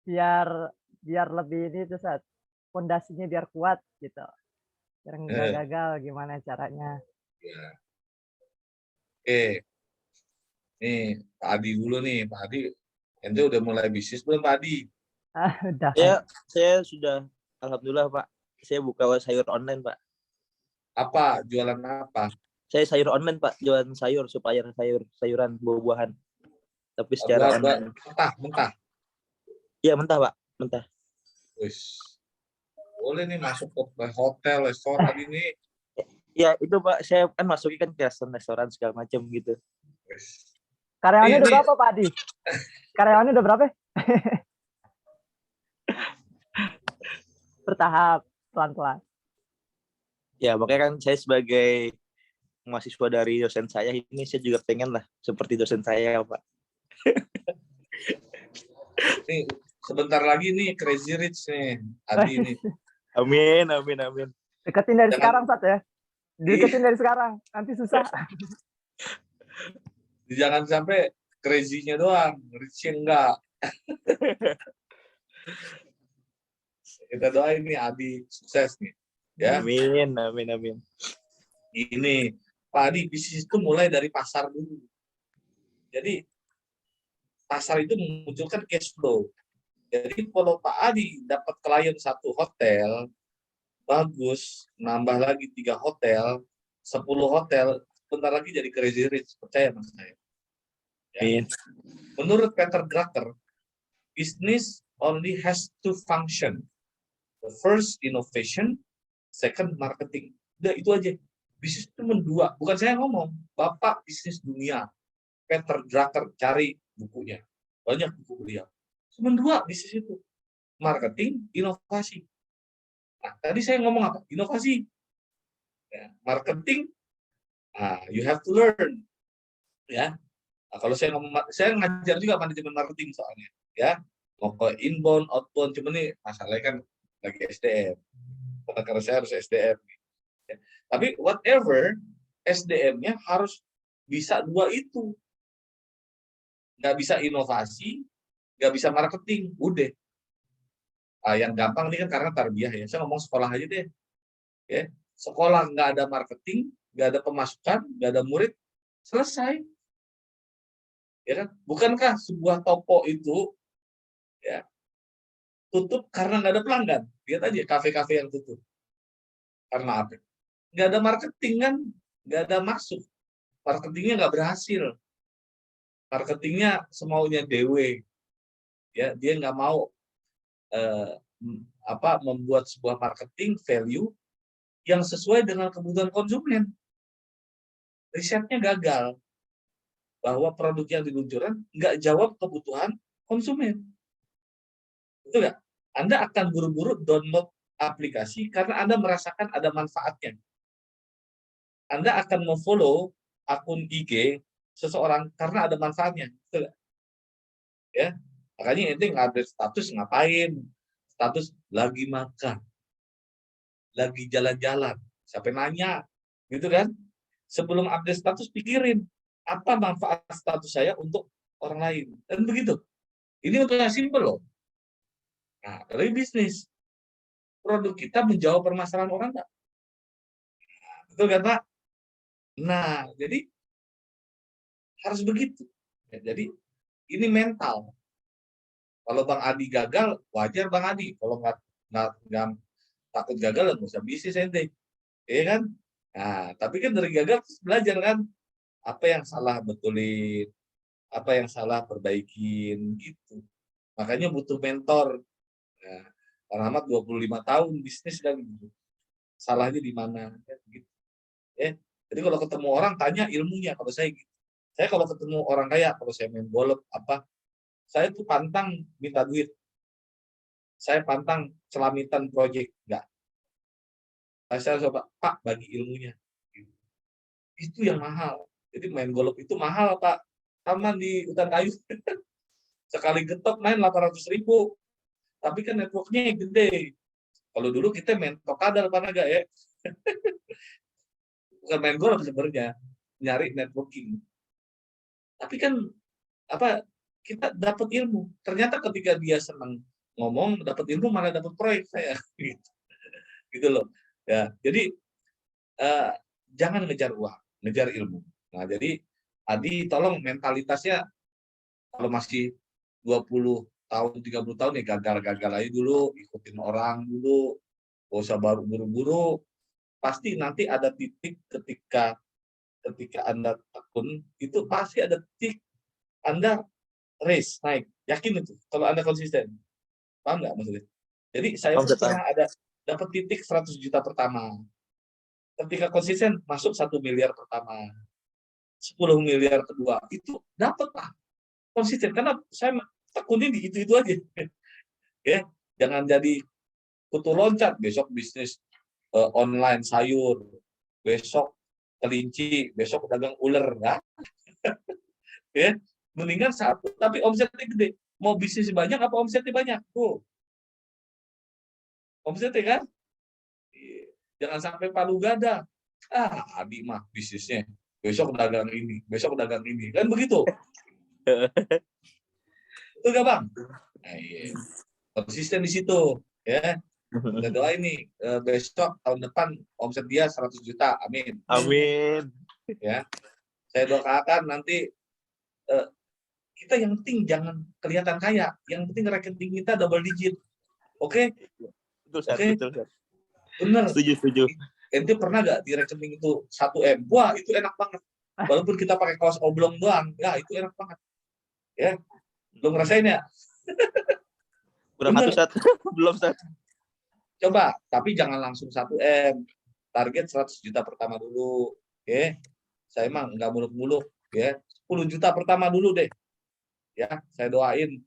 biar lebih ini tuh Ustadz, fondasinya biar kuat gitu. Biar nggak gagal gimana caranya. Ya. Oke. Nih, Pak Adi dulu nih. Pak Adi, ente udah mulai bisnis belum Pak Adi? Udah. Saya sudah, alhamdulillah Pak. Saya buka sayur online Pak. Apa? Jualan apa? Saya sayur online Pak, jualan sayur, supplier sayuran, buah-buahan. Tapi secara online. Mentah. Iya mentah Pak, mentah. Wis. Boleh nih masuk ke hotel, restoran ini. Ya itu Pak, saya kan masukin kan ke restoran segala macam gitu. Wis. Karyawannya udah berapa Pak Adi? Karyawannya udah berapa? Bertahap, pelan-pelan. Ya makanya kan saya sebagai mahasiswa dari dosen saya ini, saya juga pengen lah seperti dosen saya Pak. Nih, sebentar lagi nih Crazy Rich nih, Adi nih. Amin. Deketin dari sekarang, Sat ya. Deketin dari sekarang, nanti susah. Jangan sampai crazy-nya doang, rich-nya enggak. Kita doain nih Adi sukses nih. Ya. Amin. Ini Pak Adi, bisnis itu mulai dari pasar dulu. Jadi pasar itu memunculkan cash flow. Jadi kalau Pak Adi dapat klien satu hotel, bagus, nambah lagi 3 hotel, 10 hotel, bentar lagi jadi crazy rich, percaya Mas saya. Ya. Menurut Peter Drucker, business only has 2 functions. The first, innovation. second marketing. Udah itu aja. Bisnis itu dua. Bukan saya ngomong, Bapak bisnis dunia. Peter Drucker, cari bukunya. Banyak buku beliau. Cuma dua bisnis itu. Marketing, inovasi. Nah, tadi saya ngomong apa? Inovasi. Ya, marketing, you have to learn. Ya. Nah, kalau saya ngomong, saya ngajar juga manajemen marketing soalnya. Ya, mau ke inbound, outbound, cuma nih masalahnya kan lagi SDM. Karena saya harus SDM. Ya. Tapi whatever, SDM-nya harus bisa dua itu. Nggak bisa inovasi, nggak bisa marketing, udah. Yang gampang ini kan karena tarbiyah ya. Saya ngomong sekolah aja deh. Ya, sekolah nggak ada marketing, nggak ada pemasukan, nggak ada murid, selesai. Ya kan? Bukankah sebuah toko itu ya tutup karena nggak ada pelanggan? Lihat aja kafe-kafe yang tutup. Karena apa? Nggak ada marketing kan, nggak ada masuk. Marketingnya nggak berhasil. Marketingnya semaunya dewe. Ya, dia nggak mau membuat sebuah marketing value yang sesuai dengan kebutuhan konsumen. Risetnya gagal bahwa produk yang diluncurkan nggak jawab kebutuhan konsumen. Betul nggak? Anda akan buru-buru download aplikasi karena Anda merasakan ada manfaatnya. Anda akan memfollow akun IG seseorang karena ada manfaatnya. Betul nggak? Ya, makanya ente ngupdate status ngapain? Status lagi makan, lagi jalan-jalan, sampai nanya, gitu kan? Sebelum update status pikirin apa manfaat status saya untuk orang lain, dan begitu. Ini untuk yang simpel loh. Nah, dari bisnis, produk kita menjawab permasalahan orang nggak? Nah, betul kan Pak? Nah, jadi harus begitu. Ya, jadi ini mental. Kalau Bang Adi gagal, wajar Bang Adi. Kalau nggak takut gagal, nggak usah bisnis ente, ya kan? Nah, tapi kan dari gagal belajar kan, apa yang salah betulin, apa yang salah perbaikin, gitu. Makanya butuh mentor. Nah, Pak Rahmat 25 tahun bisnis kan gitu. Salahnya di mana? Gitu. Ya. Jadi kalau ketemu orang tanya ilmunya. Kalau saya gitu. Saya kalau ketemu orang kaya, kalau saya main golf saya tuh pantang minta duit. Saya pantang celamitan proyek, enggak. Saya coba, Pak, bagi ilmunya. Itu yang mahal. Jadi main golf itu mahal, Pak. Taman di hutan kayu. Sekali getok main 800.000. Tapi kan networknya gede. Kalau dulu kita main tokadar, Pak Naga ya. Bukan main golf sebenarnya. Nyari networking. Tapi kan kita dapat ilmu. Ternyata ketika dia senang ngomong, dapat ilmu, malah dapat proyek saya. Gitu loh. Ya, jadi jangan ngejar uang, ngejar ilmu. Nah, jadi Adi tolong mentalitasnya kalau masih 20 tahun, 30 tahun ya gagal-gagal aja dulu, ikutin orang dulu, gak usah baru buru-buru. Pasti nanti ada titik ketika Anda tekun, itu pasti ada titik Anda race, naik. Yakin itu, kalau Anda konsisten. Paham nggak maksudnya? Jadi saya pun pernah ada dapat titik 100 juta pertama. Ketika konsisten masuk 1 miliar pertama, 10 miliar kedua, itu dapat Pak. Konsisten karena saya tekunnya di itu aja. Ya, jangan jadi kutu loncat, besok bisnis online sayur, besok kelinci, besok dagang ular, ya. Ya, mendingan satu tapi omsetnya gede. Mau bisnis banyak apa omsetnya banyak? Tuh. Omsetnya kan? Jangan sampai palu gada. Adi mah bisnisnya besok dagang ini, besok dagang ini. Kan begitu. Itu gak Bang? Nah, iya. Konsisten di situ. Ya. Kita doain nih, besok tahun depan omset dia 100 juta. Amin. Amin. Ya. Saya doakan nanti kita yang penting jangan kelihatan kaya. Yang penting rekening kita double digit. Oke? Betul, Sat. Oke. Betul, Sat. Bener. Setuju. Ente pernah gak di rekening itu 1 M? Wah, itu enak banget. Walaupun kita pakai kaos oblong doang, ya itu enak banget. Ya, belum ngerasain ya? Kurang Bener. satu, Sat. Belum, Sat. Coba, tapi jangan langsung 1M. Target 100 juta pertama dulu. Oke. Saya emang nggak muluk-muluk. Ya. 10 juta pertama dulu deh. Ya, saya doain.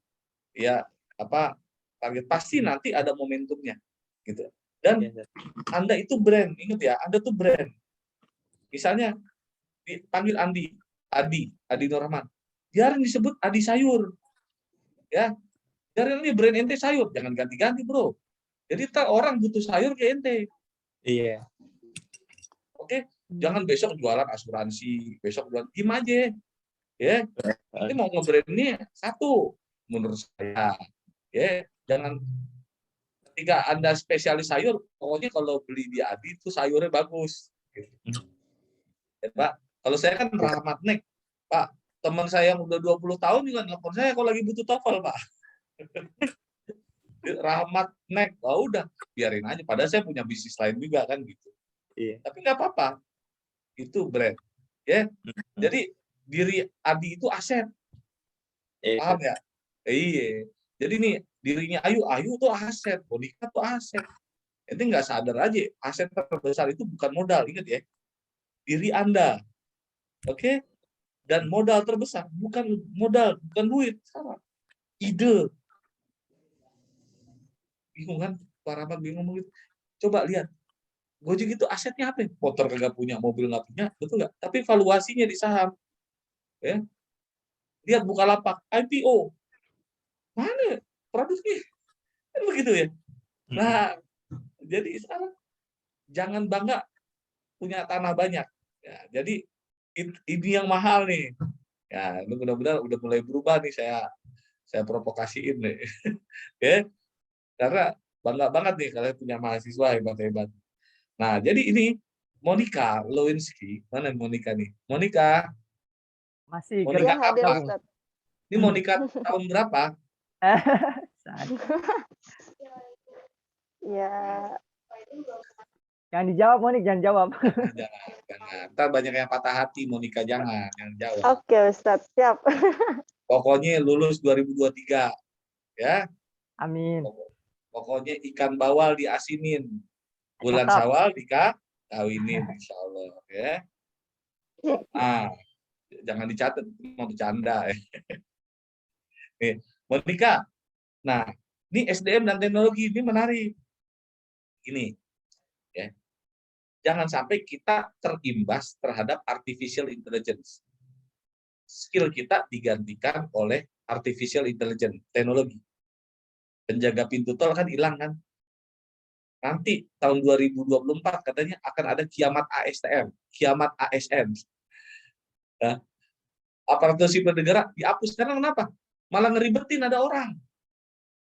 Ya, apa target pasti nanti ada momentumnya. Gitu. Dan Iya, Ustaz. Anda itu brand. Ingat ya, Anda tuh brand. Misalnya, dipanggil Adi Nurrahman. Biarin disebut Adi Sayur. Ya. Biarin ini brand ente sayur. Jangan ganti-ganti, bro. Jadi orang butuh sayur ke ente. Iya. Oke, jangan besok jualan asuransi, besok jualan tim aja, ya. Ini mau nge-brand ini satu, menurut saya, ya. Jangan ketika Anda spesialis sayur, pokoknya kalau beli di Adi itu sayurnya bagus. Ya, Pak. Kalau saya kan Rahmat Nek, Pak. Teman saya yang udah 20 tahun juga nelfon saya kalau lagi butuh TOEFL, Pak. Rahmat Nek, oh udah biarin aja. Padahal saya punya bisnis lain juga kan gitu. Iya. Tapi nggak apa-apa. Itu brand, ya. Jadi diri Adi itu aset, Iya. paham ya? Iya. Jadi nih dirinya Ayu tuh aset, Monica tuh aset. Itu nggak sadar aja, aset terbesar itu bukan modal, ingat ya. Diri Anda, oke? Dan modal terbesar bukan modal, bukan duit, salah. Ide. Bingung kan? Pak Rahmat bingung gitu. Coba lihat. Gojek itu asetnya apa? Motor kagak punya, mobil nggak punya, betul nggak? Tapi valuasinya di saham, ya. Lihat Bukalapak, IPO, mana produknya? Kan begitu ya. Nah, jadi sekarang jangan bangga punya tanah banyak. Ya, jadi ini yang mahal nih. Ya, ini mudah-mudahan udah mulai berubah nih saya provokasiin nih. Ya, karena bangga banget nih kalian punya mahasiswa hebat-hebat. Nah, jadi ini Monica Lewinsky, mana Monica nih? Monica Masih Monica Iya, hadir apa? Ustadz. Ini Monica tahun berapa? Ya, Jangan dijawab, Monik, jangan jawab. Jangan. Ntar banyak yang patah hati, Monica jangan jawab. oke Ustadz, siap. Pokoknya lulus 2023, ya. Amin. Pokoknya ikan bawal diasinin, bulan Cakep. Syawal dikawinin, insya Allah, ya. Ah, jangan dicatat, mau bercanda. Nih, Monica. Nah, ini SDM dan teknologi ini menarik. Ini, ya. Jangan sampai kita terimbas terhadap artificial intelligence. Skill kita digantikan oleh artificial intelligence, teknologi. Penjaga pintu tol kan hilang kan? Nanti tahun 2024 katanya akan ada kiamat ASTM, kiamat ASN. Ya. Aparatur sipil negara dihapus. Karena kenapa? Malah ngeribetin ada orang.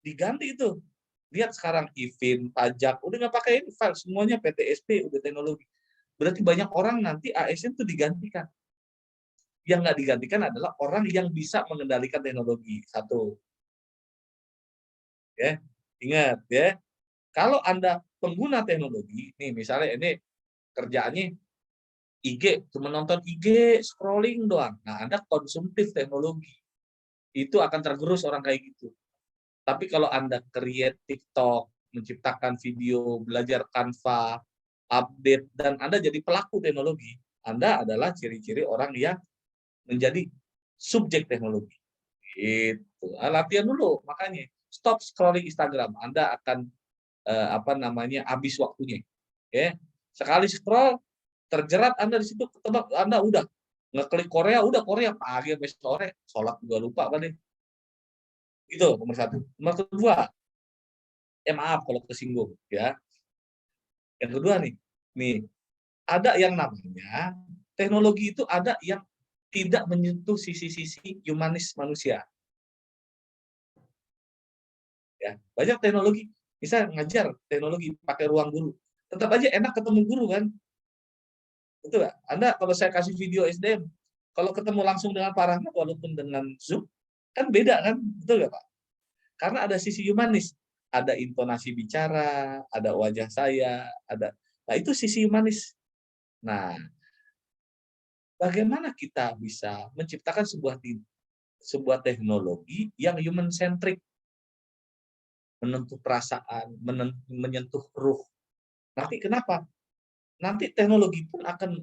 Diganti itu. Lihat sekarang event, pajak, udah nggak pakai file, semuanya PTSP, udah teknologi. Berarti banyak orang nanti ASN itu digantikan. Yang nggak digantikan adalah orang yang bisa mengendalikan teknologi. Satu. Ya, ingat ya. Kalau Anda pengguna teknologi, nih misalnya ini kerjaannya IG, cuma nonton IG, scrolling doang. Nah, Anda konsumtif teknologi. Itu akan tergerus orang kayak gitu. Tapi kalau Anda create TikTok, menciptakan video, belajar Canva, update, dan Anda jadi pelaku teknologi, Anda adalah ciri-ciri orang yang menjadi subjek teknologi. Itu. Latihan dulu, makanya. Stop scrolling Instagram. Anda akan habis waktunya. Ya. Sekali scroll, terjerat Anda di situ, ketebak Anda udah ngeklik Korea, udah Korea pagi sampai sore, sholat juga lupa kan deh. Itu nomor satu. Nomor kedua, maaf kalau kesinggung ya. Yang kedua nih ada yang namanya teknologi itu ada yang tidak menyentuh sisi-sisi humanis manusia. Ya, banyak teknologi, bisa ngajar teknologi pakai ruang guru, tetap aja enak ketemu guru kan. Betul nggak? Anda kalau saya kasih video SDM, kalau ketemu langsung dengan Pak Rahmat walaupun dengan Zoom, kan beda kan? Betul nggak Pak? Karena ada sisi humanis, ada intonasi bicara, ada wajah saya, nah itu sisi humanis. Nah, bagaimana kita bisa menciptakan sebuah teknologi yang human centric? menyentuh perasaan, menyentuh ruh. Nanti kenapa? Nanti teknologi pun akan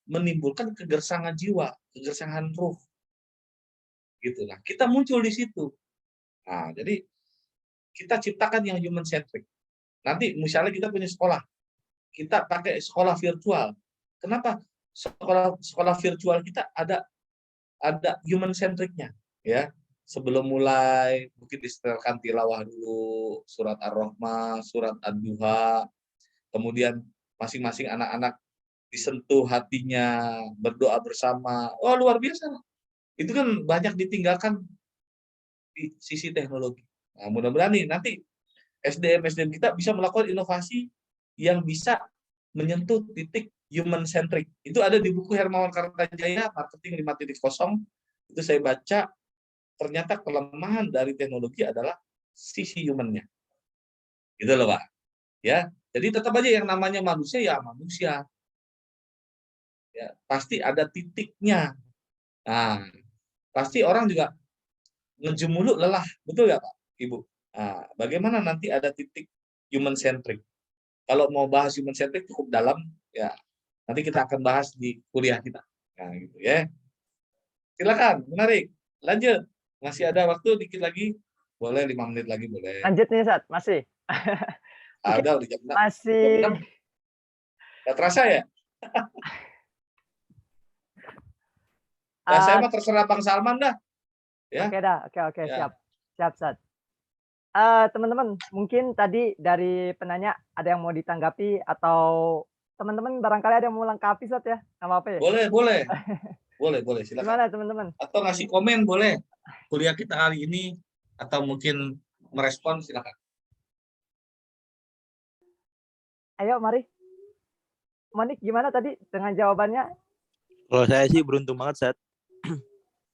menimbulkan kegersangan jiwa, kegersangan ruh. Gitu. Nah, kita muncul di situ. Nah, jadi kita ciptakan yang human centric. Nanti misalnya kita punya sekolah, kita pakai sekolah virtual. Kenapa? Sekolah virtual kita ada human centric-nya, ya. Sebelum mulai mungkin disetelkan tilawah dulu, surat Ar-Rahman, surat Ad-Duha, kemudian masing-masing anak-anak disentuh hatinya, berdoa bersama. Oh, luar biasa. Itu kan banyak ditinggalkan di sisi teknologi. Nah, mudah-mudahan nih nanti SDM kita bisa melakukan inovasi yang bisa menyentuh titik human centric. Itu ada di buku Hermawan Kartajaya, Marketing 5.0. Itu saya baca, ternyata kelemahan dari teknologi adalah sisi human-nya. Gitu loh, Pak. Ya, jadi tetap aja yang namanya manusia ya manusia. Ya, pasti ada titiknya. Nah, pasti orang juga ngejemuluk lelah, betul nggak Pak, Ibu? Nah, bagaimana nanti ada titik human centric? Kalau mau bahas human centric cukup dalam, ya nanti kita akan bahas di kuliah kita. Nah, gitu ya. Silakan, menarik. Lanjut. Masih ada waktu dikit lagi. Boleh 5 menit lagi boleh. Lanjut nih, Ustadz. Masih. Ada udah jam 6. Masih. Jam 6. Nggak terasa ya? Nah, saya mah terserah Bang Salman dah. Ya. Oke dah, oke, Ya. siap, Ustadz. Teman-teman, mungkin tadi dari penanya ada yang mau ditanggapi atau teman-teman barangkali ada yang mau lengkapi, Ustadz ya? Nggak apa-apa ya? Boleh, silakan. Gimana teman-teman? Atau ngasih komen boleh. Kuliah kita hari ini atau mungkin merespon silakan. Ayo, mari. Monik, gimana tadi dengan jawabannya? Kalau saya sih beruntung banget, Sat.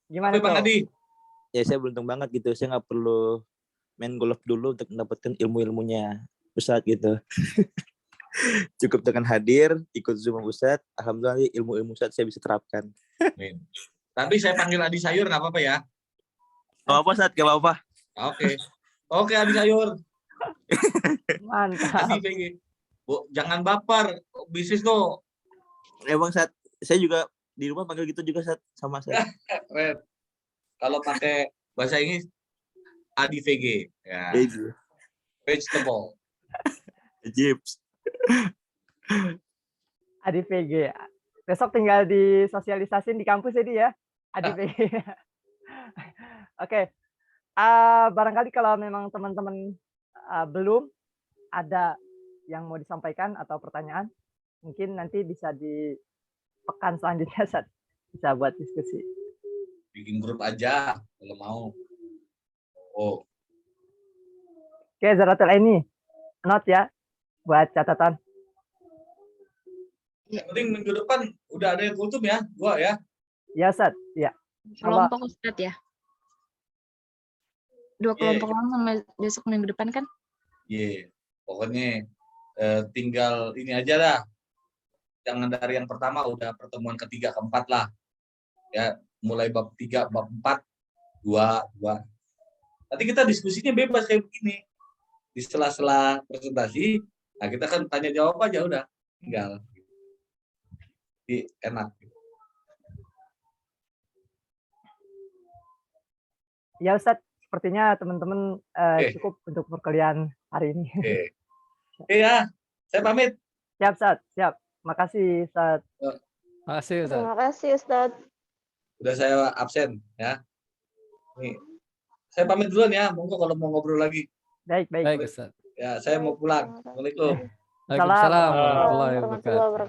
Gimana Oke, Bang tuh? Adi. Ya saya beruntung banget gitu. Saya nggak perlu main golf dulu untuk mendapatkan ilmu-ilmunya Ustadz gitu. Cukup dengan hadir, ikut Zoom Ustadz. Alhamdulillah ilmu-ilmu Ustadz saya bisa terapkan. Amin. Tapi saya panggil Adi Sayur nggak apa-apa ya? Gak apa-apa, Ustadz. Gak apa-apa. Oke, Adi Sayur. Mantap. Adi PG. Bu, jangan baper. Bisnis tuh. Emang Ustadz, saya juga di rumah panggil gitu juga Ustadz, sama saya. Keren. Kalau pakai bahasa Inggris, Adi VG. Ya. Vegetable. Jips. Adi VG. Besok tinggal disosialisasin di kampus jadi ya. Adi VG. Oke. Barangkali kalau memang teman-teman belum ada yang mau disampaikan atau pertanyaan, mungkin nanti bisa di pekan selanjutnya Sat. Bisa buat diskusi. Bikin grup aja kalau mau. Oh. Oke, Zaratul ini note ya buat catatan. Yang penting minggu depan udah ada yang kultum ya, 2 ya. Ya, Sat. Ya. Kelompok Ustadz ya. 2 kelompok orang sampai besok minggu depan kan? Iya. Pokoknya tinggal ini aja lah. Jangan dari yang pertama udah pertemuan ketiga keempat lah. Ya, mulai bab 3, bab 4, 2. Nanti kita diskusinya bebas kayak begini. Di sela-sela presentasi, nah kita kan tanya jawab aja udah, tinggal. Jadi enak. Ya, Ustadz, sepertinya teman-teman cukup untuk perkuliahan hari ini. Oke ya, saya pamit. Siap, Ustadz. Siap. Makasih, Ustadz. Makasih, Ustadz. Terima kasih, Ustadz. Udah saya absen ya. Nih, saya pamit duluan ya. Monggo kalau mau ngobrol lagi. Baik. Baik, Ustadz. Ya, saya mau pulang. Assalamualaikum. Waalaikumsalam warahmatullahi Warahmatullahi wabarakatuh. wabarakatuh.